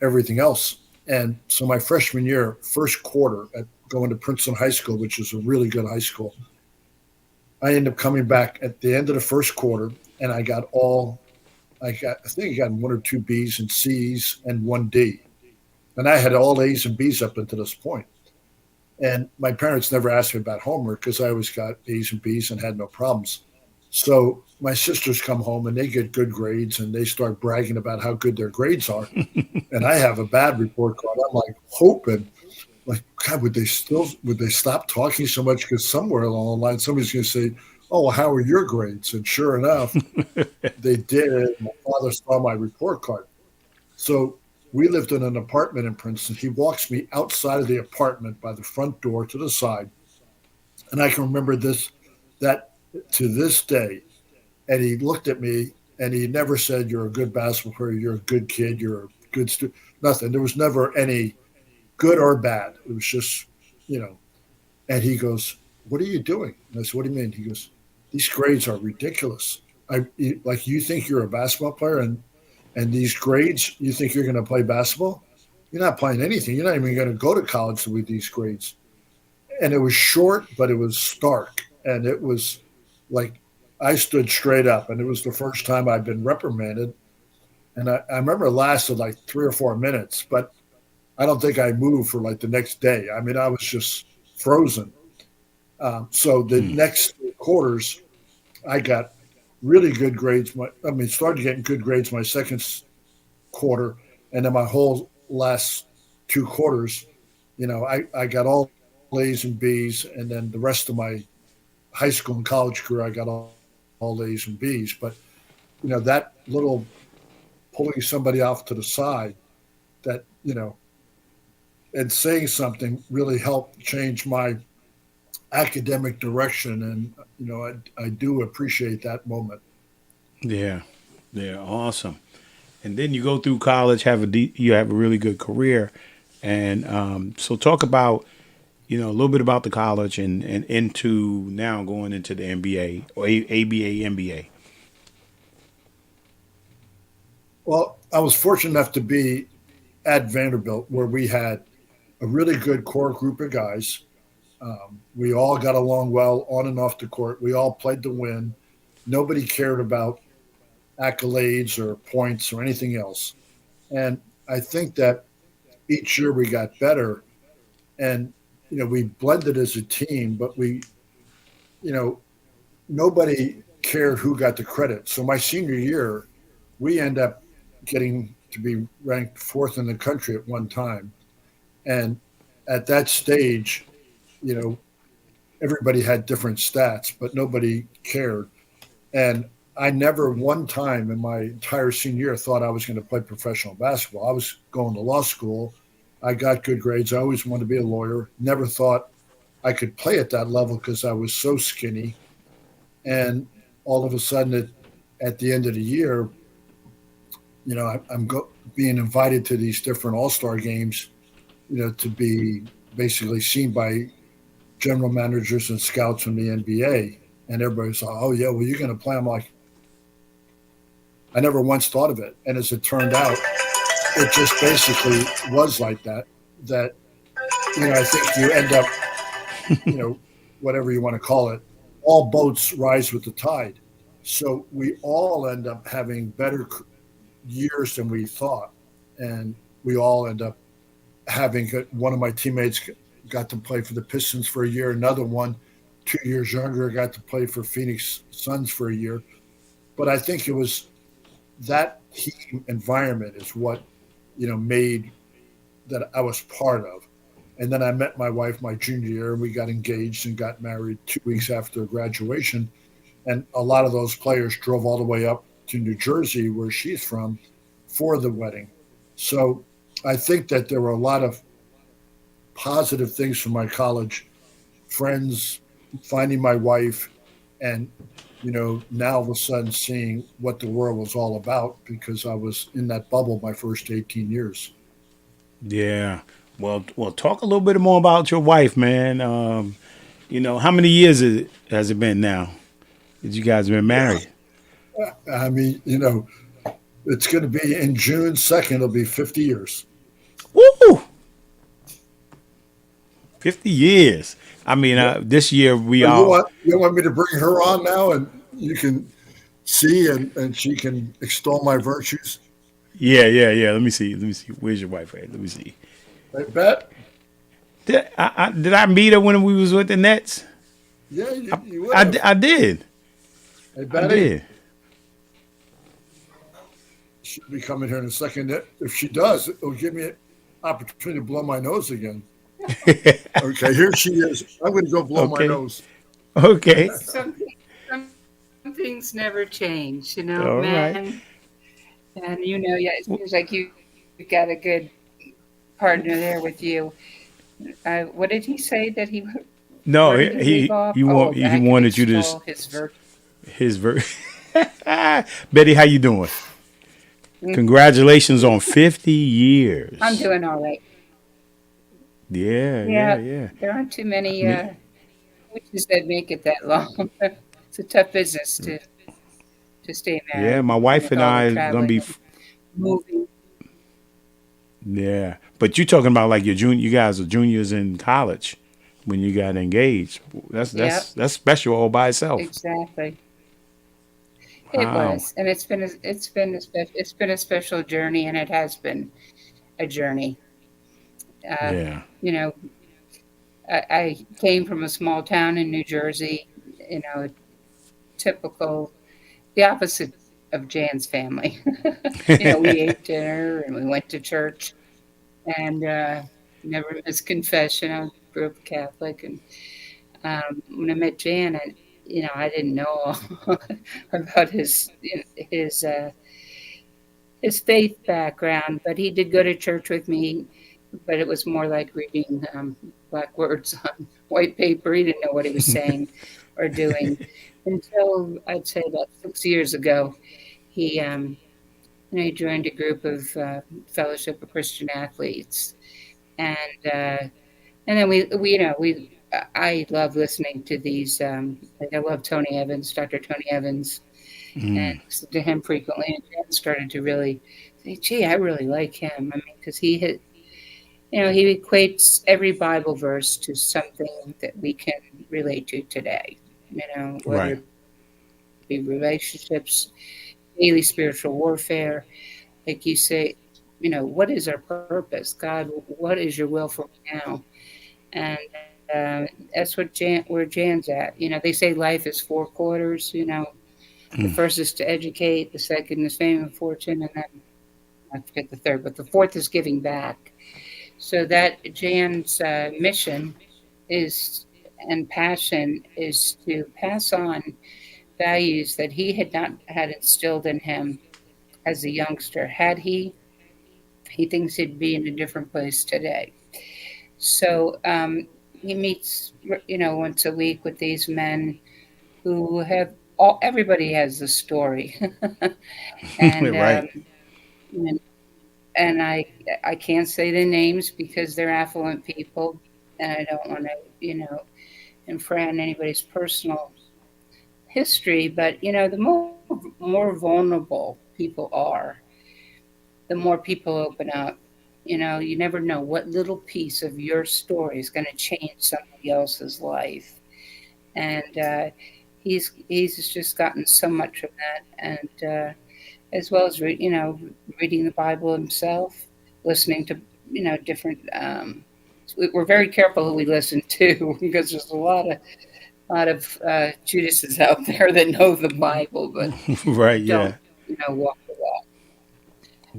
everything else. And so my freshman year, first quarter at going to Princeton High School, which is a really good high school, I ended up coming back at the end of the first quarter and I think I got one or two B's and C's and one D. And I had all A's and B's up until this point. And my parents never asked me about homework because I always got A's and B's and had no problems. So my sisters come home and they get good grades and they start bragging about how good their grades are. And I have a bad report card. I'm like hoping, like, God, would they stop talking so much? Because somewhere along the line, somebody's going to say, oh, well, how are your grades? And sure enough, they did. My father saw my report card. So we lived in an apartment in Princeton. He walks me outside of the apartment by the front door to the side. And I can remember that to this day. And he looked at me and he never said, you're a good basketball player, you're a good kid, you're a good student, nothing. There was never any good or bad. It was just, and he goes, what are you doing? And I said, what do you mean? He goes, these grades are ridiculous. You think you're a basketball player and these grades, you think you're going to play basketball? You're not playing anything. You're not even going to go to college with these grades. And it was short, but it was stark. And it was like I stood straight up. And it was the first time I'd been reprimanded. And I remember it lasted like 3 or 4 minutes, but I don't think I moved for like the next day. I mean, I was just frozen. So the next quarters, I got really good grades. Started getting good grades my second quarter, and then my whole last 2 quarters, I got all A's and B's, and then the rest of my high school and college career, I got all A's and B's. But, that little pulling somebody off to the side that, and saying something really helped change my academic direction. And, I do appreciate that moment. Yeah. Awesome. And then you go through college, you have a really good career. And so talk about, a little bit about the college and into now going into the NBA or ABA, MBA. Well, I was fortunate enough to be at Vanderbilt where we had a really good core group of guys. We all got along well on and off the court. We all played to win. Nobody cared about accolades or points or anything else. And I think that each year we got better and, we blended as a team, but nobody cared who got the credit. So my senior year, we end up getting to be ranked 4th in the country at one time. And at that stage, everybody had different stats, but nobody cared. And I never one time in my entire senior year thought I was going to play professional basketball. I was going to law school. I got good grades. I always wanted to be a lawyer. Never thought I could play at that level because I was so skinny. And all of a sudden at the end of the year, I'm being invited to these different all-star games, to be basically seen by general managers and scouts from the NBA. And everybody's like, oh, yeah, well, you're going to play. I'm like, I never once thought of it. And as it turned out, it just basically was like that. That, I think you end up, you know, whatever you want to call it, all boats rise with the tide. So we all end up having better years than we thought. And we all end up having one of my teammates got to play for the Pistons for a year, another one 2 years younger got to play for Phoenix Suns for a year. But I think it was that team environment is what, made that I was part of. And then I met my wife my junior year, and we got engaged and got married 2 weeks after graduation. And a lot of those players drove all the way up to New Jersey, where she's from, for the wedding. So I think that there were a lot of positive things from my college friends, finding my wife, and now all of a sudden seeing what the world was all about, because I was in that bubble my first 18 years. Yeah. Well, talk a little bit more about your wife, man. How many years has it been now that you guys have been married? I mean, it's going to be in June 2nd, it'll be 50 years. Woo! 50 years. I mean, this year we all. You want me to bring her on now, and you can see and she can extol my virtues? Yeah. Let me see. Where's your wife at? Let me see. I bet. Did I meet her when we was with the Nets? Yeah, you would. I did. Hey, Betty. I did. She'll be coming here in a second. If she does, it'll give me an opportunity to blow my nose again. Okay, here she is. I'm going to go blow my nose. Okay. Some things never change, All man. right. And yeah, it seems like you've got a good partner there with you. What did he say that he? No, where did he leave off? he I wanted you can to extol his virtue. Betty, how you doing? Congratulations on 50 years. I'm doing all right. Yeah. There aren't too many witches that make it that long. It's a tough business to stay married. Yeah, my wife and I are gonna be. Moving. Yeah, but you're talking about like you guys are juniors in college when you got engaged. That's special all by itself. Exactly. Wow. It was, and it's been a special journey, and it has been a journey. Yeah. I came from a small town in New Jersey, typical, the opposite of Jan's family. We ate dinner and we went to church, and never missed confession. I grew up Catholic, and when I met Jan, I didn't know about his faith background, but he did go to church with me. But it was more like reading black words on white paper. He didn't know what he was saying or doing until I'd say about 6 years ago. He joined a group of Fellowship of Christian Athletes, and then I love listening to these. I love Tony Evans, Dr. Tony Evans, and listen to him frequently. And Jan started to really say, "Gee, I really like him." I mean, because he equates every Bible verse to something that we can relate to today. Whether Right. it be relationships, daily spiritual warfare, like you say, what is our purpose? God, what is your will for me now? And that's where Jan's at. They say life is 4 quarters. The first is to educate, the second is fame and fortune, and then I forget the third, but the fourth is giving back. So that Jan's mission and passion is to pass on values that he had not had instilled in him as a youngster. Had he thinks he'd be in a different place today. So he meets, once a week with these men who have everybody has a story. And Right. and I can't say the names because they're affluent people, and I don't want to, infringe anybody's personal history. But the more vulnerable people are, the more people open up. You know, you never know what little piece of your story is going to change somebody else's life. And he's just gotten so much from that, and as well as reading the Bible himself, listening to different. We're very careful who we listen to because there's a lot of Judases out there that know the Bible, but Right, don't yeah. walk the walk.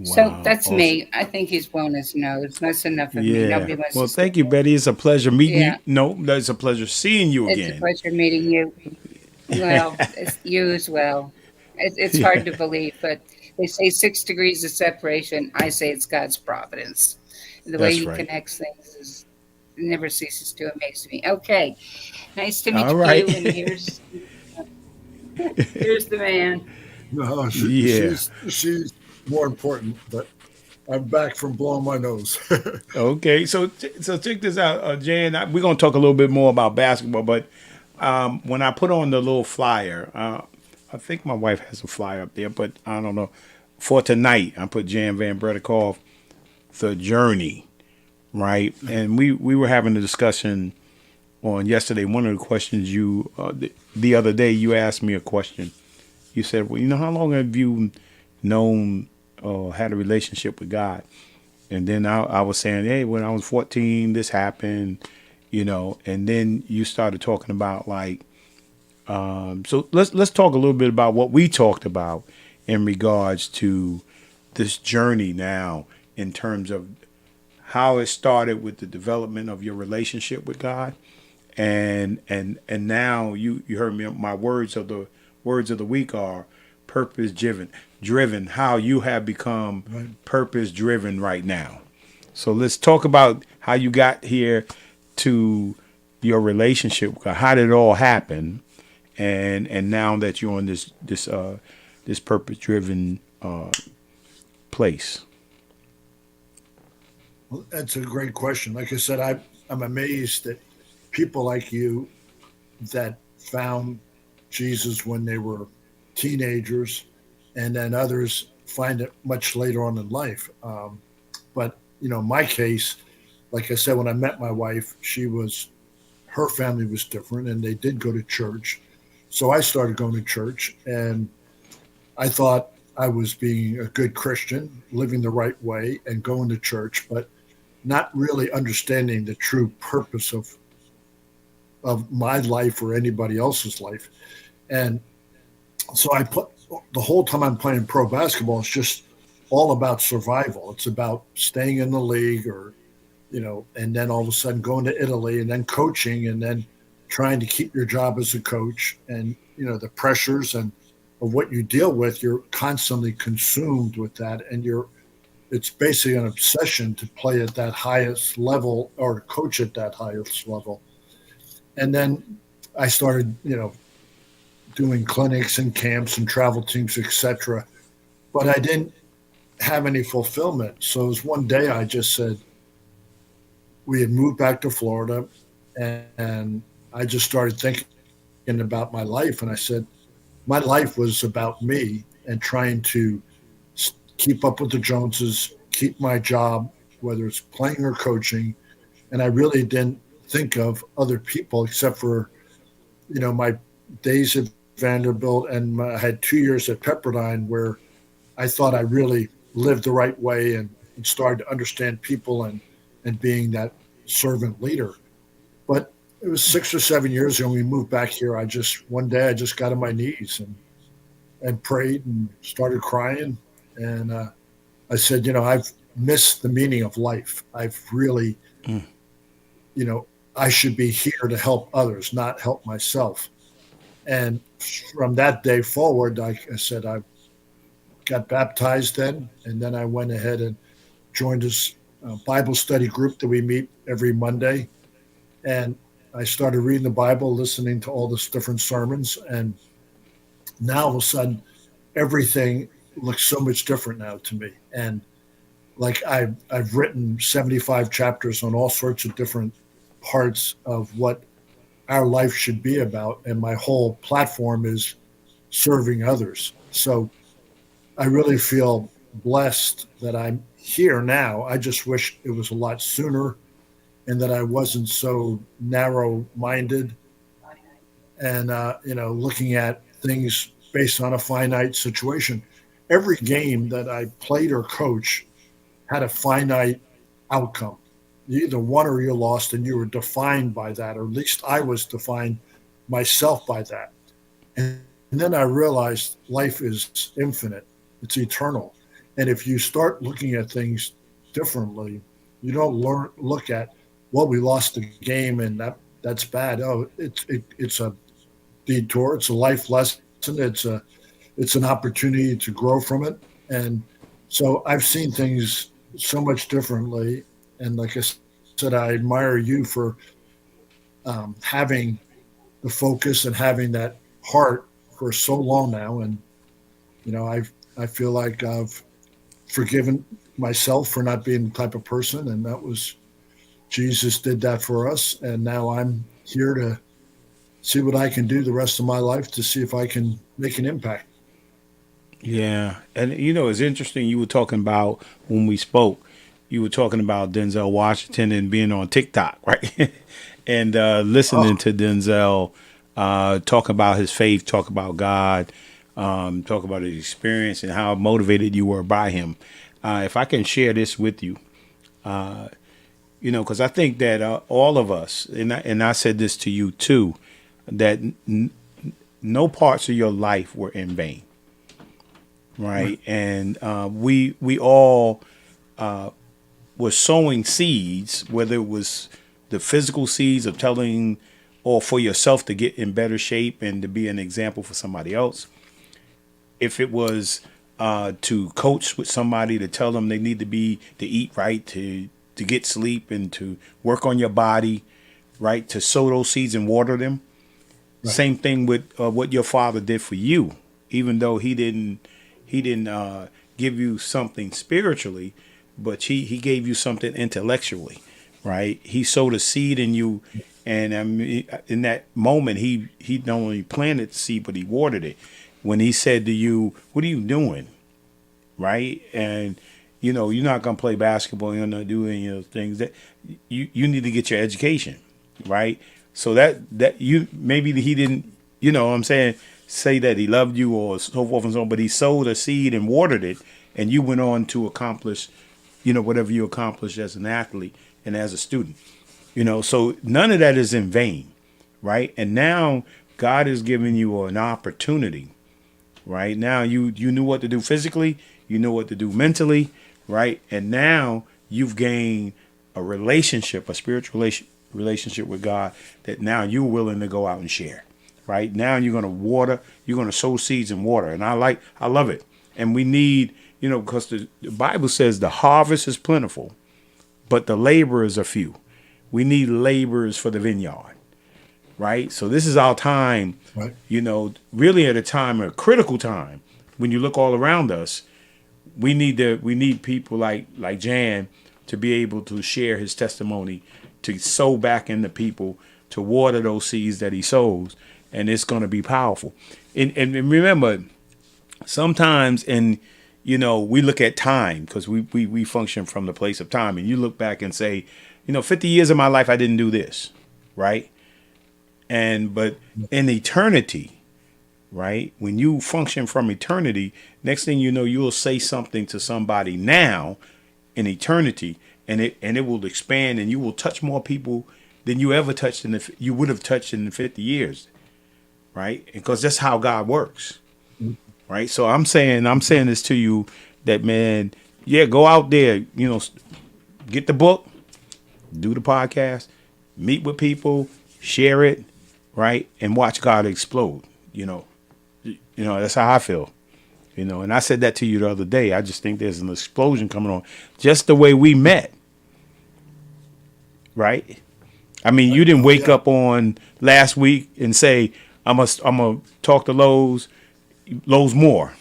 So Wow. that's Awesome. me. I think he's blown his nose. That's enough of me. Yeah. Nobody wants Well, to see thank you, that. Betty. It's a pleasure meeting you. Yeah, No, it's a pleasure seeing you it's a again. pleasure meeting you. Well, it's you as well. It's hard to Yeah, believe, but they say 6 degrees of separation. I say it's God's providence. The way that's He right. connects things is never ceases to amaze me. Okay, nice to All meet right. you. And here's the man. No, Yeah. she's more important, but I'm back from blowing my nose. Okay. So check this out, Jan. We're gonna talk a little bit more about basketball, but when I put on the little flyer, I think my wife has a flyer up there, but I don't know. For tonight, I put Jan Van Bredikoff, the journey, right? And we were having a discussion on yesterday. One of the questions the other day, you asked me a question. You said, "Well, how long have you known or had a relationship with God?" And then I was saying, "Hey, when I was 14, this happened, And then you started talking about like, so let's talk a little bit about what we talked about in regards to this journey now, in terms of how it started with the development of your relationship with God, and now you heard me. My words of the week are purpose driven. How you have become Right. purpose driven right now. So let's talk about how you got here to your relationship with God. How did it all happen? And now that you're on this purpose driven place. Well, that's a great question. Like I said, I'm amazed that people like you that found Jesus when they were teenagers, and then others find it much later on in life. But my case, like I said, when I met my wife, her family was different, and they did go to church. So I started going to church, and I thought I was being a good Christian, living the right way, and going to church, but not really understanding the true purpose of my life or anybody else's life. And so the whole time I'm playing pro basketball, it's just all about survival. It's about staying in the league, and then all of a sudden going to Italy and then coaching and then trying to keep your job as a coach, and the pressures and of what you deal with. You're constantly consumed with that, and it's basically an obsession to play at that highest level or to coach at that highest level. And then I started, doing clinics and camps and travel teams, etc. But I didn't have any fulfillment. So it was one day I just said, we had moved back to Florida, and I just started thinking about my life. And I said, my life was about me and trying to keep up with the Joneses, keep my job, whether it's playing or coaching. And I really didn't think of other people except for, my days at Vanderbilt, and I had 2 years at Pepperdine where I thought I really lived the right way and started to understand people and being that servant leader. But it was 6 or 7 years ago when we moved back here. One day I just got on my knees and prayed and started crying. And I said, I've missed the meaning of life. I've really, I should be here to help others, not help myself. And from that day forward, like I said, I got baptized then, and then I went ahead and joined this Bible study group that we meet every Monday. And I started reading the Bible, listening to all these different sermons. And now all of a sudden, everything looks so much different now to me. And like I've written 75 chapters on all sorts of different parts of what our life should be about. And my whole platform is serving others. So I really feel blessed that I'm here now. I just wish it was a lot sooner and that I wasn't so narrow minded and, looking at things based on a finite situation. Every game that I played or coached had a finite outcome. You either won or you lost, and you were defined by that, or at least I was defined myself by that. And then I realized life is infinite, it's eternal. And if you start looking at things differently, you don't look at, well, we lost the game and that's bad. Oh, it's a detour, it's a life lesson, it's an opportunity to grow from it. And so I've seen things so much differently. And like I said, I admire you for having the focus and having that heart for so long now. And, I feel like I've forgiven myself for not being the type of person. And that was, Jesus did that for us. And now I'm here to see what I can do the rest of my life to see if I can make an impact. Yeah. And, it's interesting. You were talking about when we spoke, you were talking about Denzel Washington and being on TikTok, right? And listening to Denzel talk about his faith, talk about God, talk about his experience and how motivated you were by him. If I can share this with you, because I think that all of us, and I said this to you too, that no parts of your life were in vain, right? And we all were sowing seeds, whether it was the physical seeds of telling, or for yourself to get in better shape and to be an example for somebody else. If it was to coach with somebody to tell them they need to eat right, to get sleep and to work on your body, right? To sow those seeds and water them. Right. Same thing with what your father did for you, even though he didn't give you something spiritually, but he gave you something intellectually, right? He sowed a seed in you, and in that moment, he not only planted the seed, but he watered it. When he said to you, "What are you doing?" Right? And you're not gonna play basketball. You're not doing any of those things. That you need to get your education, right? So that you maybe he didn't, what I'm saying, say that he loved you or so forth and so on, but he sowed a seed and watered it, and you went on to accomplish, whatever you accomplished as an athlete and as a student. So none of that is in vain, right? And now God is giving you an opportunity. Right now, you knew what to do physically, you know what to do mentally, right? And now you've gained a relationship, a spiritual relationship with God that now you're willing to go out and share, right? Now you're going to sow seeds and water. And I love it. And we need, because the Bible says the harvest is plentiful, but the laborers are few. We need laborers for the vineyard. Right. So this is our time, right. Really at a critical time. When you look all around us, we need people like Jan to be able to share his testimony, to sow back into people, to water those seeds that he sows. And it's going to be powerful. And remember, sometimes we look at time because we function from the place of time. And you look back and say, 50 years of my life, I didn't do this. Right. But in eternity, right, when you function from eternity, next thing you know, you'll say something to somebody now in eternity, and it will expand, and you will touch more people than you ever touched you would have touched in the 50 years, right? Because that's how God works, right? So I'm saying this to you that, man, yeah, go out there, get the book, do the podcast, meet with people, share it. Right, and watch God explode. That's how I feel. And I said that to you the other day. I just think there's an explosion coming on, just the way we met. Right. I mean, you didn't wake up on last week and say, I'm gonna talk to Lowe's more.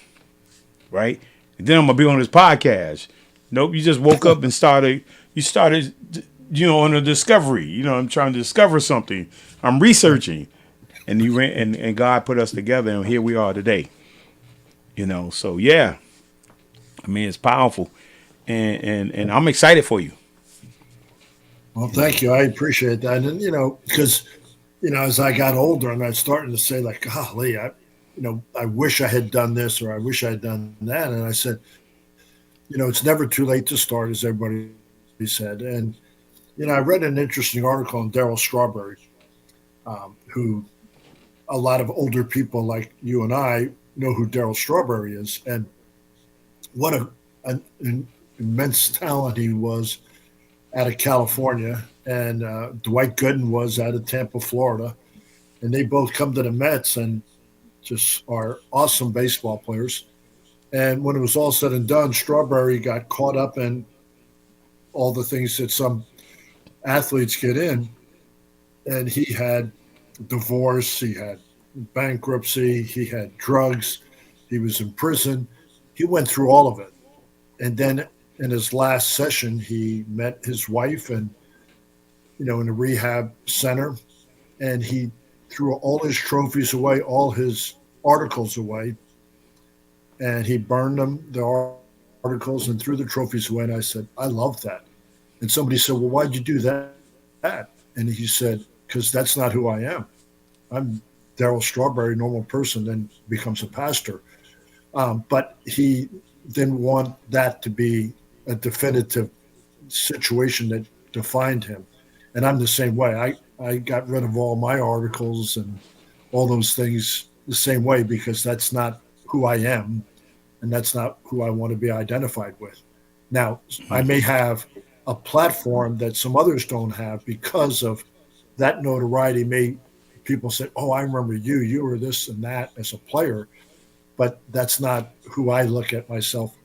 Right. And then I'm gonna be on this podcast. Nope. You just woke up and started. You started. On a discovery. I'm trying to discover something. I'm researching, and and God put us together, and here we are today. So yeah, mean, it's powerful, and I'm excited for you. Well, thank you. I appreciate that. And, because, as I got older and I was starting to say, like, golly, I wish I had done this or I wish I had done that. And I said, it's never too late to start, as everybody said. And, I read an interesting article on Daryl Strawberry, who a lot of older people like you and I know who Daryl Strawberry is. And what an immense talent he was out of California, and Dwight Gooden was out of Tampa, Florida, and they both come to the Mets and just are awesome baseball players. And when it was all said and done, Strawberry got caught up in all the things that some athletes get in, and he had divorce, he had bankruptcy, he had drugs, he was in prison. He went through all of it. And then in his last session, he met his wife and, in a rehab center, and he threw all his trophies away, all his articles away, and he burned them, the articles, and threw the trophies away. And I said, I love that. And somebody said, well, why'd you do that? And he said, because that's not who I am. I'm Daryl Strawberry, normal person, then becomes a pastor. But he didn't want that to be a definitive situation that defined him. And I'm the same way. I got rid of all my articles and all those things the same way, because that's not who I am, and that's not who I want to be identified with. Now, I may have a platform that some others don't have because of that notoriety. People say, oh, I remember you were this and that as a player, but that's not who I look at myself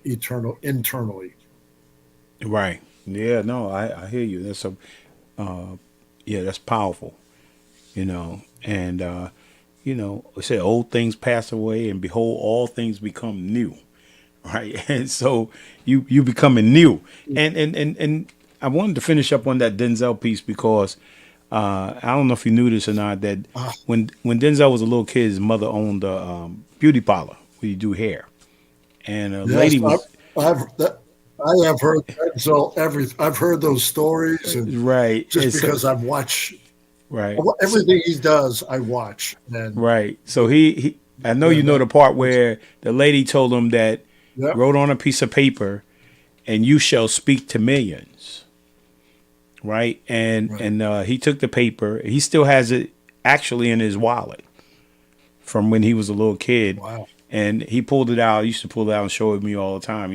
internally. Right. Yeah. No, I hear you. That's powerful. And we say old things pass away, and behold, all things become new. Right. And so you becoming new. And I wanted to finish up on that Denzel piece because I don't know if you knew this or not, that when Denzel was a little kid, his mother owned a beauty parlor where you do hair, and a lady was. I have heard Denzel I've heard those stories, and right, just because I've watched right everything he does, I watch. And right, so he I know you know the part where the lady told him that wrote on a piece of paper, and you shall speak to millions. Right. And he took the paper. He still has it actually in his wallet from when he was a little kid. Wow. And he pulled it out. He used to pull it out and show it me all the time.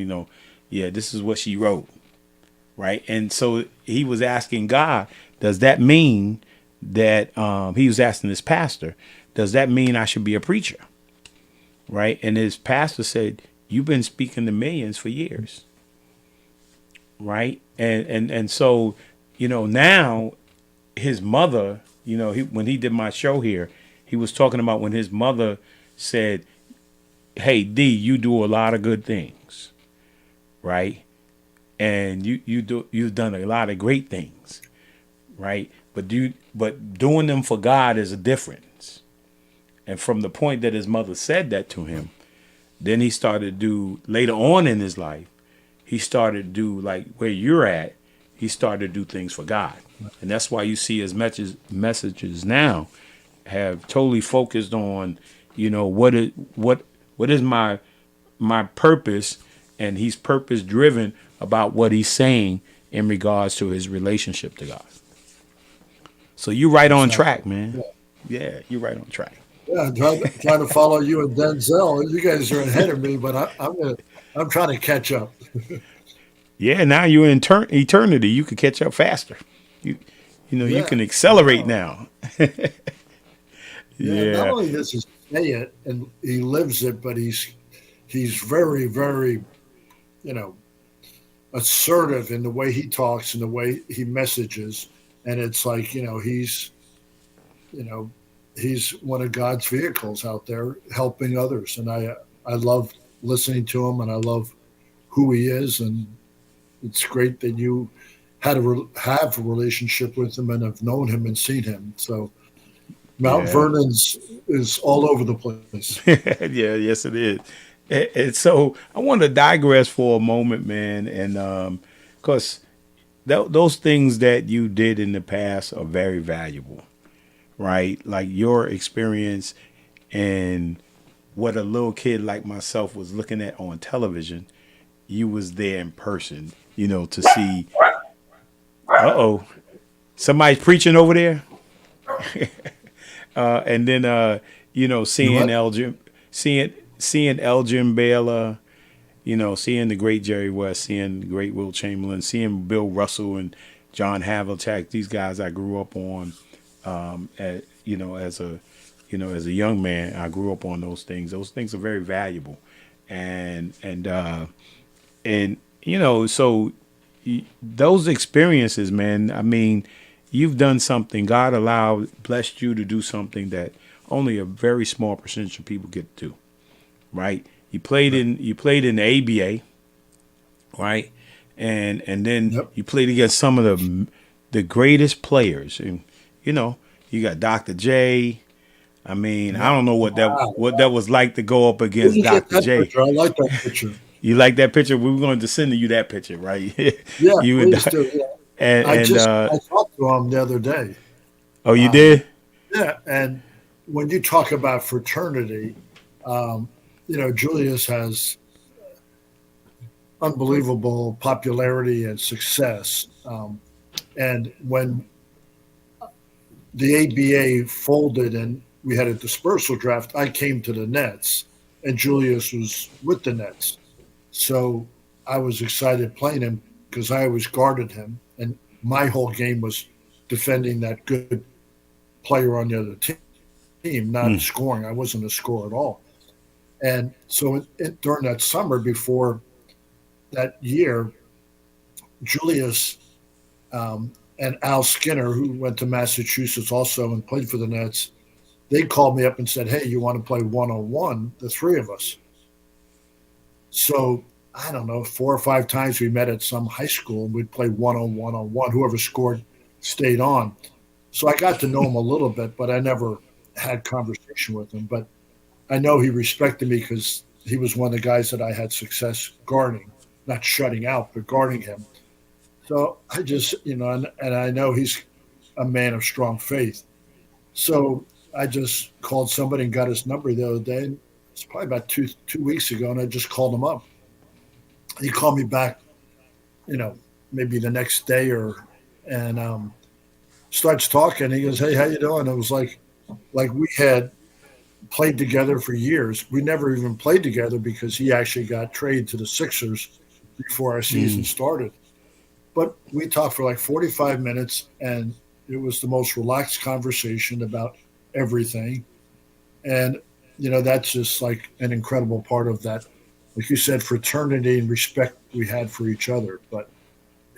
This is what she wrote. Right. And so he was asking God, does that mean that he was asking his pastor, does that mean I should be a preacher? Right. And his pastor said, you've been speaking to millions for years. Right. And so, now his mother, when he did my show here, he was talking about when his mother said, hey, D, you do a lot of good things, right? And you've done a lot of great things, right? But doing them for God is a difference. And from the point that his mother said that to him, then he started to do, later on in his life, he started to do like where you're at, he started to do things for God. And that's why you see his messages now have totally focused on, what is my purpose, and he's purpose driven about what he's saying in regards to his relationship to God. So you're right on track, man. Yeah, you're right on track. Yeah, I'm trying to follow you and Denzel. You guys are ahead of me, but I'm trying to catch up. Yeah, now you're in eternity. You can catch up faster. You can accelerate now. Not only does he say it and he lives it, but he's very, very, assertive in the way he talks and the way he messages. And it's like, he's one of God's vehicles out there helping others. And I love listening to him, and I love who he is. And it's great that you have a relationship with him and have known him and seen him. So Mount Vernon's is all over the place. Yeah, yes, it is. And so I want to digress for a moment, man, and because those things that you did in the past are very valuable, right? Like your experience and what a little kid like myself was looking at on television, you was there in person, to see. Uh-oh, somebody's preaching over there. And then seeing Elgin, seeing Elgin Baylor, seeing the great Jerry West, seeing the great Will Chamberlain, seeing Bill Russell and John Havlicek, these guys I grew up on, as a young man, I grew up on those things. Those things are very valuable, so those experiences, man. I mean, you've done something. God blessed you to do something that only a very small percentage of people get to do, right? You played in the ABA, right? And then you played against some of the greatest players, and you got Dr. J. I mean, I don't know what that was like to go up against Dr. J. Picture? I like that picture. You like that picture? We were going to send you that picture, right? Yeah, you please do. Yeah. I talked to him the other day. Oh, you did? Yeah, and when you talk about fraternity, Julius has unbelievable popularity and success. And when the ABA folded and we had a dispersal draft, I came to the Nets, and Julius was with the Nets. So I was excited playing him because I always guarded him, and my whole game was defending that good player on the other team, not scoring. I wasn't a scorer at all. And so during that summer before that year, Julius and Al Skinner, who went to Massachusetts also and played for the Nets, they called me up and said, hey, you want to play one-on-one, the three of us? So, I don't know, 4 or 5 times we met at some high school and we'd play one-on-one. Whoever scored stayed on. So I got to know him a little bit, but I never had conversation with him. But I know he respected me because he was one of the guys that I had success guarding, not shutting out, but guarding him. So I just, and I know he's a man of strong faith. So I just called somebody and got his number the other day. It's probably about two weeks ago, and I just called him up. He called me back, maybe the next day and starts talking. He goes, hey, how you doing? It was like we had played together for years. We never even played together because he actually got traded to the Sixers before our season started. But we talked for like 45 minutes, and it was the most relaxed conversation about everything. And, that's just like an incredible part of that, like you said, fraternity and respect we had for each other. But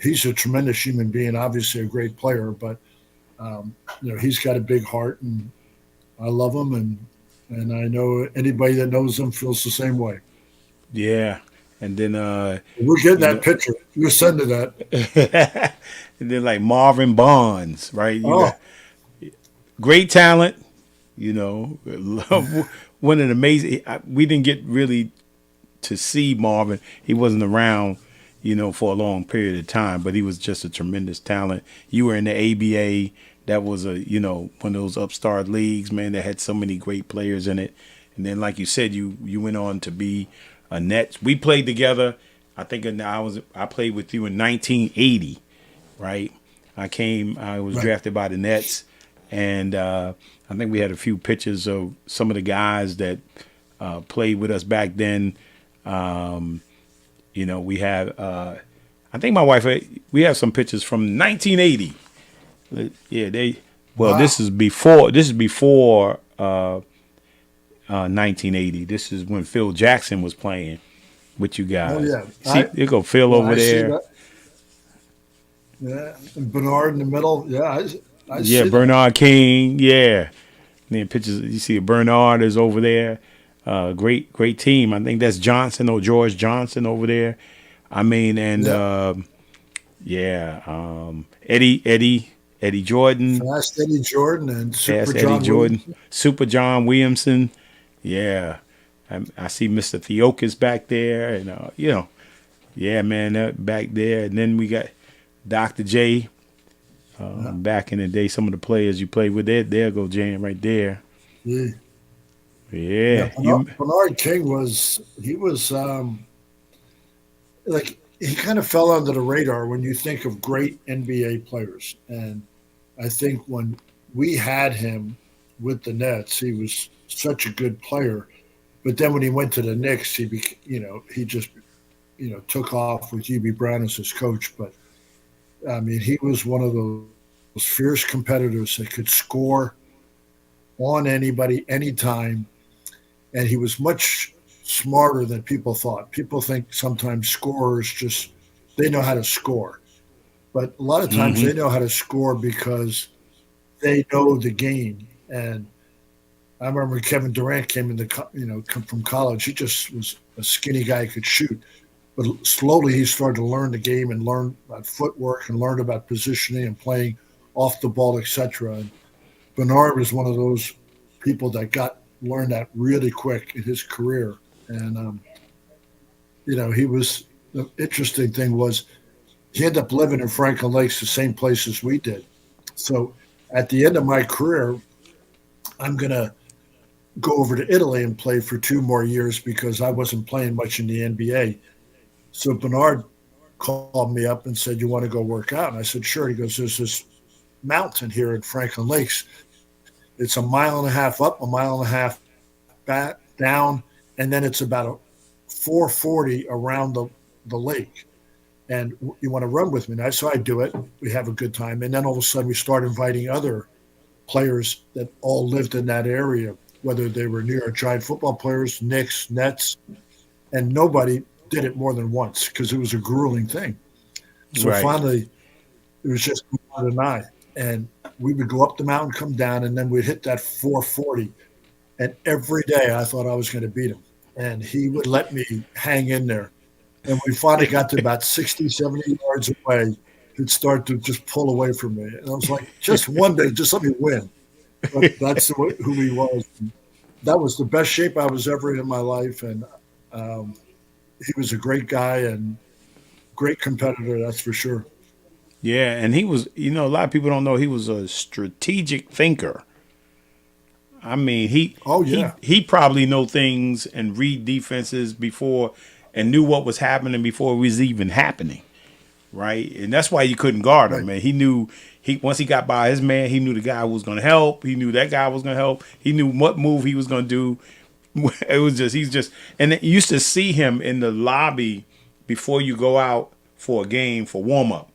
he's a tremendous human being, obviously a great player, but, he's got a big heart, and I love him. And I know anybody that knows him feels the same way. Yeah. And then we're getting that picture. You're sending that. And then like Marvin Bonds, right? Great talent, one an amazing. We didn't get really to see Marvin. He wasn't around, for a long period of time, but he was just a tremendous talent. You were in the ABA. That was one of those upstart leagues, man, that had so many great players in it. And then, like you said, you went on to be a Nets. We played together. I think I played with you in 1980, right? I was drafted by the Nets, and I think we had a few pictures of some of the guys that played with us back then. We have, I think my wife, we have some pictures from 1980. Yeah, this is before 1980. This is when Phil Jackson was playing with you guys. Oh, yeah. See, you go Phil over there. Yeah, and Bernard in the middle. Yeah, I see yeah, Bernard King. Yeah, and then pictures. You see Bernard is over there. Great team. I think that's George Johnson over there. I mean, and Eddie Jordan. Fast Eddie Jordan and Super John Williamson. Yeah. I see Mr. Theokas back there, and yeah, man, back there. And then we got Dr. J. Back in the day, some of the players you played with, there go Jan right there. Yeah. Yeah, Bernard King was like he kind of fell under the radar when you think of great NBA players, and I think when we had him with the Nets, he was such a good player. But then when he went to the Knicks, he just took off with UB Brown as his coach. But I mean, he was one of those fierce competitors that could score on anybody, anytime, and he was much smarter than people thought. People think sometimes scorers they know how to score, but a lot of times they know how to score because they know the game. And I remember Kevin Durant come from college. He just was a skinny guy who could shoot. But slowly he started to learn the game and learn about footwork and learn about positioning and playing off the ball, etc. And Bernard was one of those people that learned that really quick in his career. And, the interesting thing was he ended up living in Franklin Lakes, the same place as we did. So at the end of my career, I'm going to go over to Italy and play for 2 more years because I wasn't playing much in the NBA. So Bernard called me up and said, "You want to go work out?" And I said, "Sure." He goes, "There's this mountain here in Franklin Lakes. It's 1.5 miles up, 1.5 miles back down, and then it's about a 440 around the lake. And you want to run with me?" So I do it. We have a good time. And then all of a sudden we start inviting other players that all lived in that area, whether they were New York Giant football players, Knicks, Nets, and nobody did it more than once because it was a grueling thing. So finally, it was just Bernard and I. And we would go up the mountain, come down, and then we'd hit that 440. And every day I thought I was going to beat him. And he would let me hang in there. And we finally got to about 60, 70 yards away. He'd start to just pull away from me. And I was like, just one day, just let me win. But that's who he was. And that was the best shape I was ever in my life. And he was a great guy and great competitor, that's for sure. Yeah, and he was, a lot of people don't know he was a strategic thinker. I mean, he probably know things and read defenses before and knew what was happening before it was even happening, right? And that's why you couldn't guard him, man. He knew once he got by his man, he knew the guy was going to help. He knew that guy was going to help. He knew what move he was going to do. It was just, and you used to see him in the lobby before you go out for a game for warm up.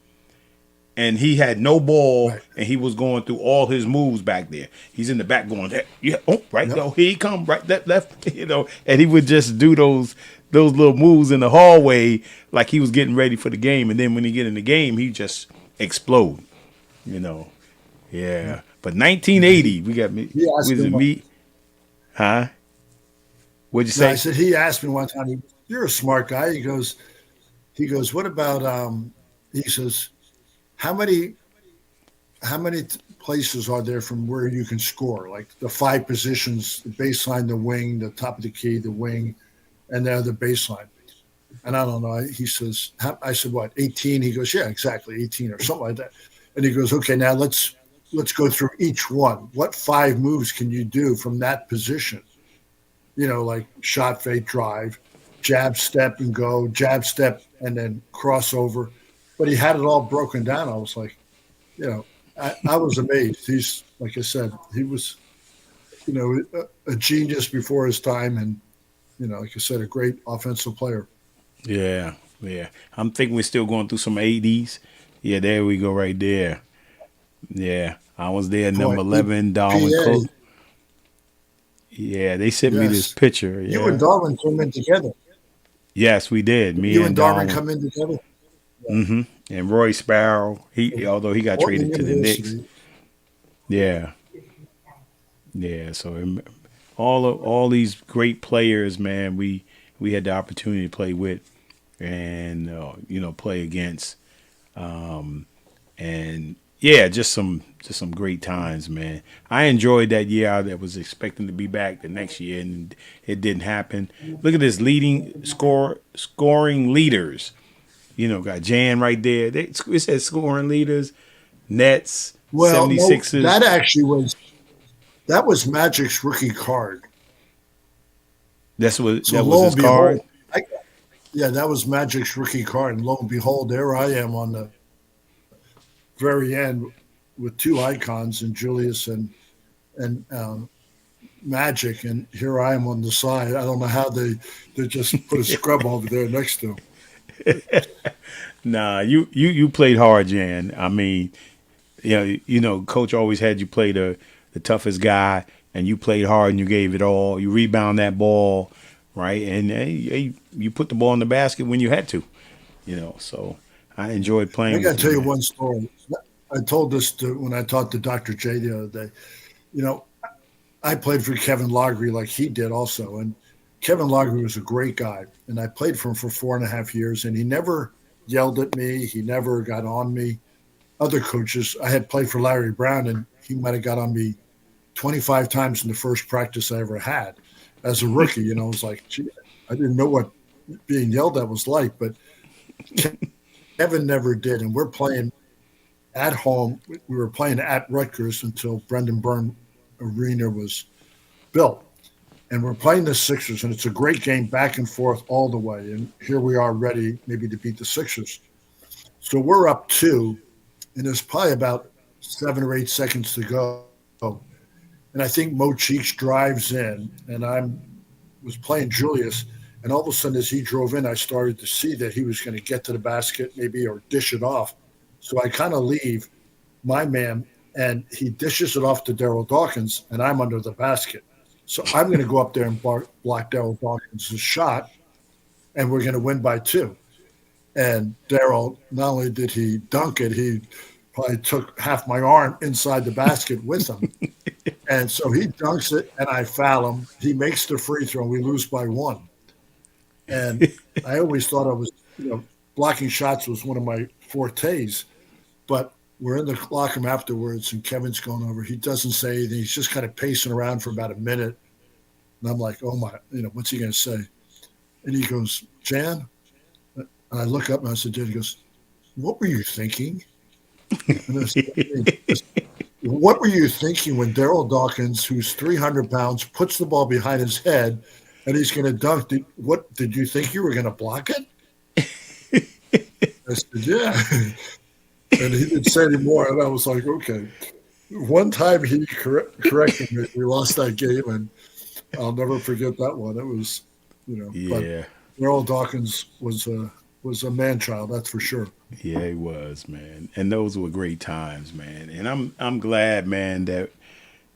And he had no ball, and he was going through all his moves back there. He's in the back going, yeah, oh, right, here he come, right, left, and he would just do those little moves in the hallway like he was getting ready for the game. And then when he get in the game, he just explode, Yeah. But 1980, we got me. Was it me? Huh? What'd you say? I said, he asked me one time, "You're a smart guy." He goes, "What about?" He says, How many places are there from where you can score? Like the 5 positions, the baseline, the wing, the top of the key, the wing, and the other baseline. And I don't know. He says, I said, what, 18? He goes, yeah, exactly, 18 or something like that. And he goes, okay, now let's go through each one. What 5 moves can you do from that position? Like shot, fake, drive, jab, step, and go, jab, step, and then crossover. But he had it all broken down. I was like, I was amazed. He's, like I said, he was, a genius before his time, and like I said, a great offensive player. Yeah. I'm thinking we're still going through some 80s. Yeah, there we go, right there. Yeah, I was there, number 11, Darwin Cook. Yeah, they sent me this picture. Yeah. You and Darwin came in together. Yes, we did. You and Darwin come in together. Mm-hmm. And Roy Sparrow, although he got traded to the Knicks. Yeah. So all these great players, man, we had the opportunity to play with, and play against, and yeah, just some just some great times, man. I enjoyed that year. I was expecting to be back the next year, and it didn't happen. Look at this scoring leaders. Got Jan right there. It says scoring leaders, Nets, Well, no, 76ers. that was Magic's rookie card. So That was lo his and behold, card. yeah, that was Magic's rookie card, and lo and behold, there I am on the very end with two icons, and Julius and Magic, and here I am on the side. I don't know how they just put a scrub over there next to him. Nah, you played hard, Jan. I mean, Coach always had you play the toughest guy, and you played hard and you gave it all. You rebound that ball, right? And hey, you put the ball in the basket when you had to, So I enjoyed playing. I got to tell you man. one story. I told this when I talked to Dr. J the other day. I played for Kevin Loggery like he did also, and Kevin Loggery was a great guy, and I played for him for 4.5 years, and he never yelled at me. He never got on me. Other coaches, I had played for Larry Brown, and he might have got on me 25 times in the first practice I ever had as a rookie. It was like, gee, I didn't know what being yelled at was like, but Kevin never did. And we're playing at home. We were playing at Rutgers until Brendan Byrne Arena was built. And we're playing the Sixers, and it's a great game back and forth all the way. And here we are ready maybe to beat the Sixers. So we're up 2, and there's probably about 7 or 8 seconds to go. And I think Mo Cheeks drives in, and was playing Julius, and all of a sudden as he drove in, I started to see that he was going to get to the basket maybe or dish it off. So I kind of leave my man, and he dishes it off to Daryl Dawkins, and I'm under the basket. So I'm going to go up there and block Daryl Dawkins' shot, and we're going to win by 2. And Daryl, not only did he dunk it, he probably took half my arm inside the basket with him. And so he dunks it, and I foul him. He makes the free throw, and we lose by 1. And I always thought I was, blocking shots was one of my fortes. But we're in the locker room afterwards, and Kevin's going over. He doesn't say anything. He's just kind of pacing around for about a minute. And I'm like, oh, my, what's he going to say? And he goes, Jan? And I look up, and I said, Jan, he goes, what were you thinking? And I said, what were you thinking when Daryl Dawkins, who's 300 pounds, puts the ball behind his head and he's going to dunk? Did you think you were going to block it? I said, yeah. And he didn't say any more. And I was like, okay. One time he corrected me. We lost that game, and I'll never forget that one. It was, Yeah. But Daryl Dawkins was a man-child, that's for sure. Yeah, he was, man. And those were great times, man. And I'm glad, man, that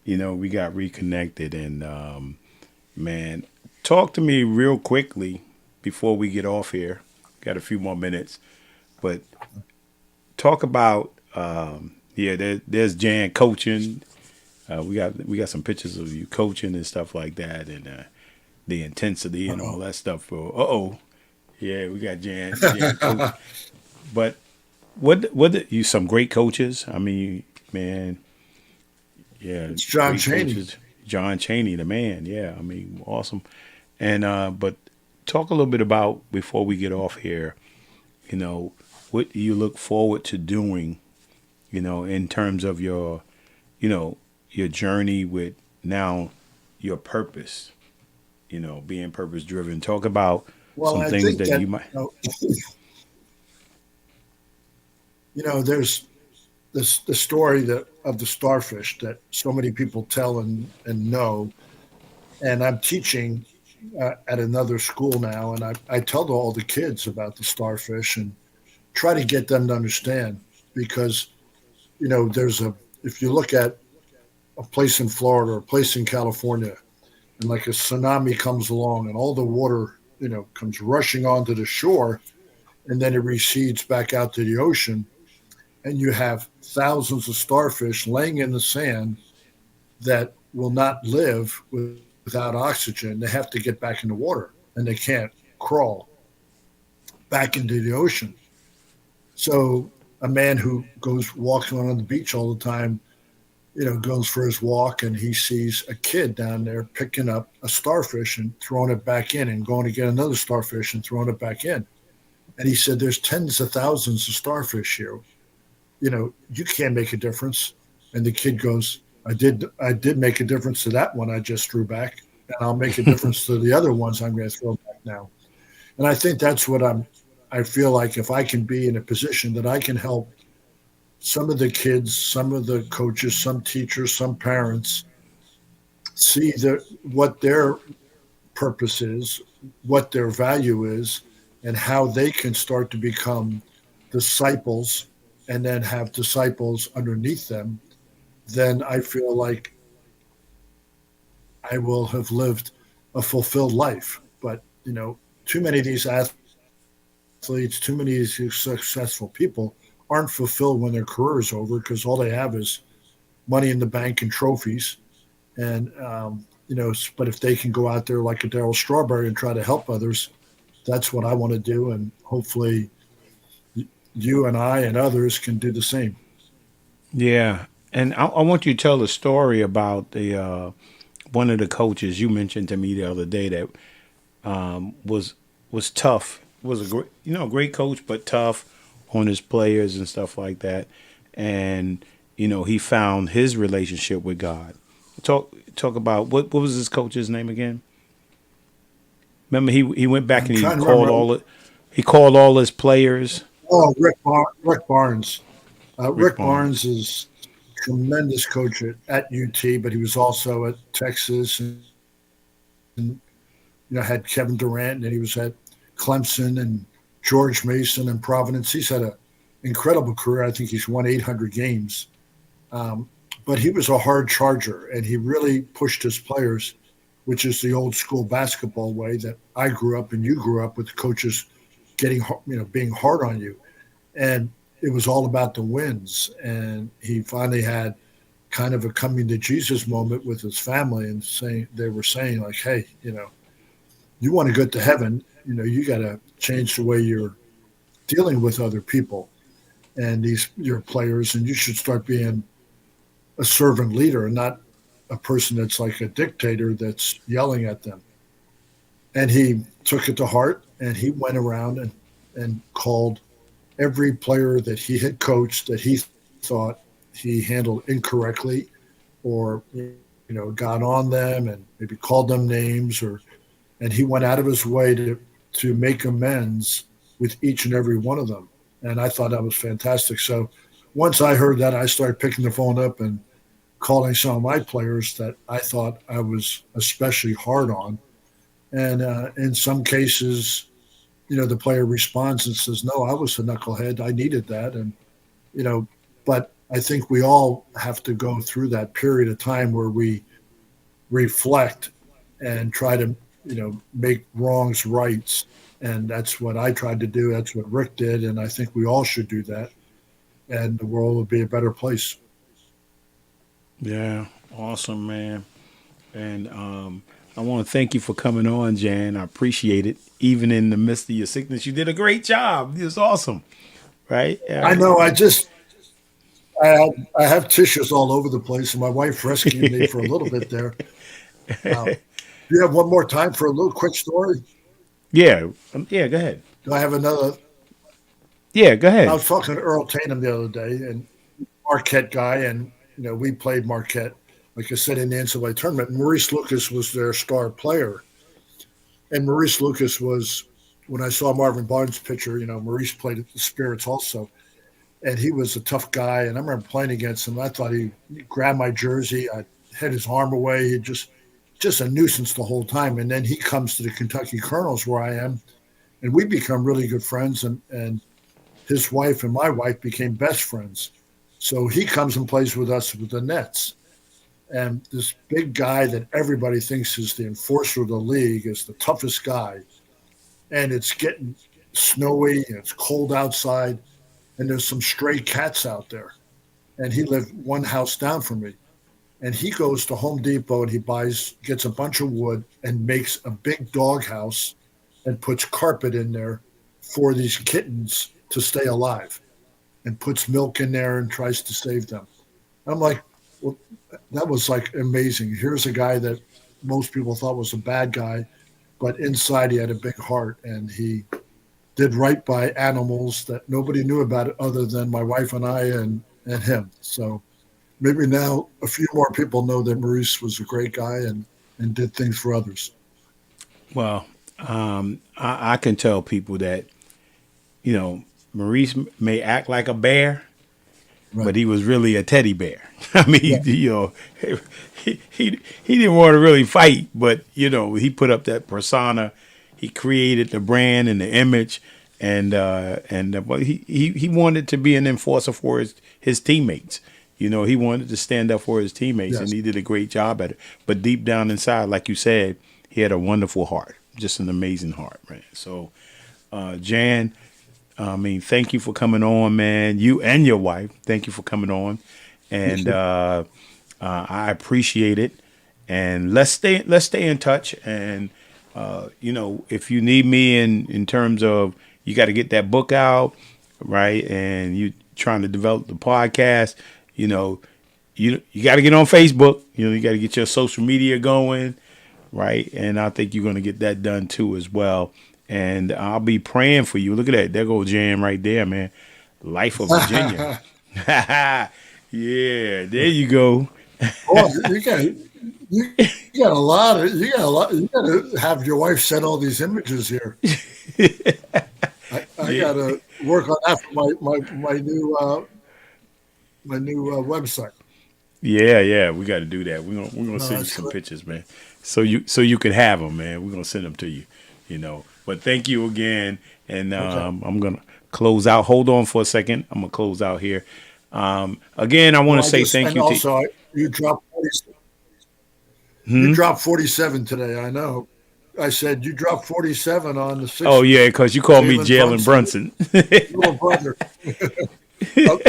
we got reconnected. And man, talk to me real quickly before we get off here. Got a few more minutes, but talk about there's Jan coaching. We got some pictures of you coaching and stuff like that, and the intensity and all that stuff. Yeah, we got Jan coach. But what you some great coaches? I mean, man, yeah, it's John Chaney. Coaches. John Chaney, the man. Yeah, I mean, awesome. And but talk a little bit about before we get off here. What do you look forward to doing? In terms of your journey with now your purpose. Being purpose driven. Talk about some things that you might. There's the story of the starfish that so many people tell and know. And I'm teaching at another school now, and I tell all the kids about the starfish and try to get them to understand, because, if you look at a place in Florida or a place in California, and like a tsunami comes along and all the water, comes rushing onto the shore, and then it recedes back out to the ocean, and you have thousands of starfish laying in the sand that will not live without oxygen. They have to get back in the water, and they can't crawl back into the ocean. So a man who walks on the beach all the time goes for his walk and he sees a kid down there picking up a starfish and throwing it back in and going to get another starfish and throwing it back in. And he said, there's tens of thousands of starfish here. You can't make a difference. And the kid goes, I did make a difference to that one I just threw back, and I'll make a difference to the other ones I'm going to throw back now. And I think that's what I feel like if I can be in a position that I can help some of the kids, some of the coaches, some teachers, some parents see what their purpose is, what their value is, and how they can start to become disciples and then have disciples underneath them, then I feel like I will have lived a fulfilled life. But, too many of these athletes, too many of these successful people aren't fulfilled when their career is over because all they have is money in the bank and trophies. And, but if they can go out there like a Darryl Strawberry and try to help others, that's what I want to do. And hopefully you and I and others can do the same. Yeah, and I want you to tell a story about the one of the coaches you mentioned to me the other day that was tough. Was a great coach, but tough on his players and stuff like that. And he found his relationship with God. Talk about what was his coach's name again? Remember he went back and he called all his players. Oh, Rick Barnes. Rick Barnes is a tremendous coach at UT, but he was also at Texas and had Kevin Durant, and he was at Clemson and George Mason and Providence. He's had an incredible career. I think he's won 800 games. But he was a hard charger, and he really pushed his players, which is the old school basketball way that I grew up and you grew up with, coaches being hard on you. And it was all about the wins. And he finally had kind of a coming to Jesus moment with his family and they were saying like, hey, you want to get to heaven, you got to change the way you're dealing with other people and your players, and you should start being a servant leader and not a person that's like a dictator that's yelling at them. And he took it to heart, and he went around and called every player that he had coached that he thought he handled incorrectly or got on them and maybe called them names, and he went out of his way to make amends with each and every one of them. And I thought that was fantastic. So once I heard that, I started picking the phone up and calling some of my players that I thought I was especially hard on. And in some cases, the player responds and says, no, I was a knucklehead. I needed that. And, but I think we all have to go through that period of time where we reflect and try to, make wrongs rights. And that's what I tried to do. That's what Rick did. And I think we all should do that. And the world will be a better place. Yeah, awesome, man. And I want to thank you for coming on, Jan. I appreciate it. Even in the midst of your sickness, you did a great job. It was awesome, right? I know. I have tissues all over the place, and my wife rescued me for a little bit there. Do you have one more time for a little quick story? Yeah. Yeah, go ahead. Do I have another? Yeah, go ahead. I was talking to Earl Tatum the other day, and Marquette guy, and we played Marquette, like I said, in the NCAA tournament. Maurice Lucas was their star player, and Maurice Lucas was, when I saw Marvin Barnes' picture, Maurice played at the Spirits also, and he was a tough guy. And I remember playing against him. I thought he grabbed my jersey, I had his arm away, he just a nuisance the whole time. And then he comes to the Kentucky Colonels where I am, and we become really good friends, and his wife and my wife became best friends. So he comes and plays with us with the Nets. And this big guy that everybody thinks is the enforcer of the league is the toughest guy. And it's getting snowy and it's cold outside, and there's some stray cats out there. And he lived one house down from me. And he goes to Home Depot and he gets a bunch of wood and makes a big dog house and puts carpet in there for these kittens to stay alive, and puts milk in there and tries to save them. I'm like, well, that was like amazing. Here's a guy that most people thought was a bad guy, but inside he had a big heart, and he did right by animals that nobody knew about it other than my wife and I and him. So maybe now a few more people know that Maurice was a great guy and did things for others. Well, I can tell people that, Maurice may act like a bear, right, but he was really a teddy bear. I mean, yeah. He didn't want to really fight, but, he put up that persona. He created the brand and the image, and he wanted to be an enforcer for his teammates. He wanted to stand up for his teammates, yes, and he did a great job at it. But deep down inside, like you said, he had a wonderful heart, just an amazing heart, man. So, Jan, thank you for coming on, man. You and your wife, thank you for coming on, and I appreciate it. And let's stay in touch. And if you need me in terms of you got to get that book out, right, and you trying to develop the podcast, you got to get on Facebook. You got to get your social media going, right? And I think you're going to get that done too as well. And I'll be praying for you. Look at that. There goes Jan right there, man. Life of Virginia. Yeah, there you go. Boy, you got a lot. You got to have your wife send all these images here. I got to work on that for my new website. Yeah, we got to do that. We're gonna send you some pictures, man. So you can have them, man. We're gonna send them to you. But thank you again, and I'm gonna close out. Hold on for a second. I'm gonna close out here. Again, I want to say thank you. Also, you dropped 47. You dropped 47 today. I know. I said you dropped 47 on the 6th. Oh yeah, because you called me Jalen Brunson. Little brother.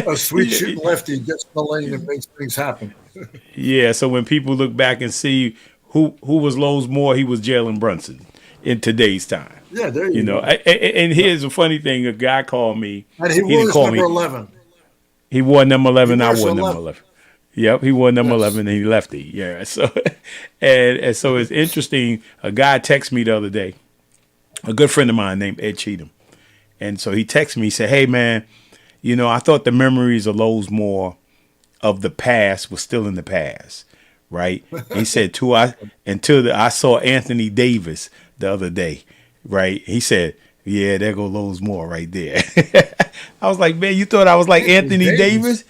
A sweet shooting lefty gets in the lane and makes things happen. Yeah, so when people look back and see who was Lowe's Moore, he was Jalen Brunson in today's time. Yeah, there you go. And here's a funny thing: a guy called me, and he wore number 11. He wore number 11. I wore number 11. Yep, he wore number 11 and he lefty. Yeah, so and so it's interesting. A guy texted me the other day, a good friend of mine named Ed Cheatham, and so he texted me. He said, "Hey man, I thought the memories of Lowe's Moore of the past was still in the past, right?" He said, I saw Anthony Davis the other day, right? He said, "Yeah, there go Lowe's Moore right there." I was like, "Man, you thought I was like Anthony Davis?"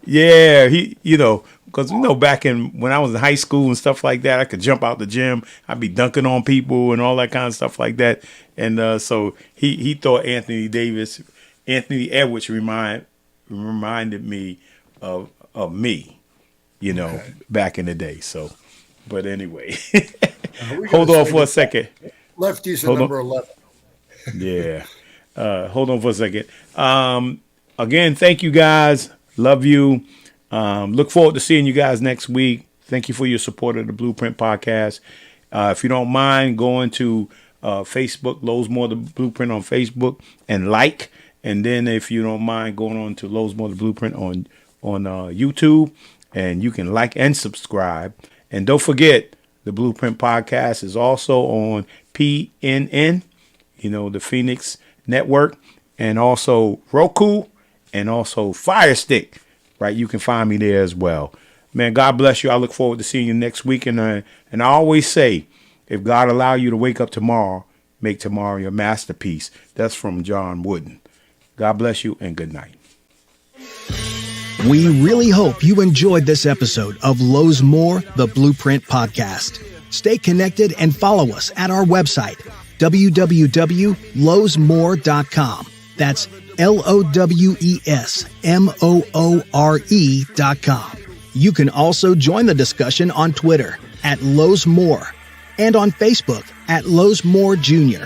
Yeah, because back when I was in high school and stuff like that, I could jump out the gym. I'd be dunking on people and all that kind of stuff like that. And so he thought Anthony Edwards reminded me of me, back in the day. So, but anyway, hold on for a second. Lefty's at number 11. Yeah. Hold on for a second. Again, thank you guys. Love you. Look forward to seeing you guys next week. Thank you for your support of the Blueprint Podcast. If you don't mind going to Facebook, Lowe's Moore the Blueprint on Facebook, and like. And then if you don't mind going on to Lowe's Moore the Blueprint on YouTube, and you can like and subscribe. And don't forget, the Blueprint Podcast is also on PNN, the Phoenix Network, and also Roku, and also Fire Stick, right? You can find me there as well. Man, God bless you. I look forward to seeing you next week. And I always say, if God allow you to wake up tomorrow, make tomorrow your masterpiece. That's from John Wooden. God bless you and good night. We really hope you enjoyed this episode of Lowe's Moore, the Blueprint Podcast. Stay connected and follow us at our website, www.lowesmore.com. That's LOWESMOORE.com. You can also join the discussion on Twitter at Lowe's Moore and on Facebook at Lowe's Moore Jr.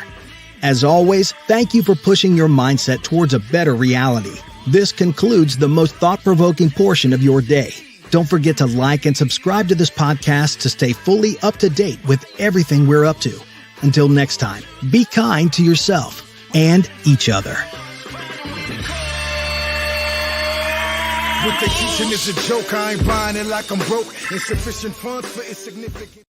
As always, thank you for pushing your mindset towards a better reality. This concludes the most thought-provoking portion of your day. Don't forget to like and subscribe to this podcast to stay fully up to date with everything we're up to. Until next time, be kind to yourself and each other. What they teaching is a joke. I ain't buying it like I'm broke. Insufficient funds for insignificant.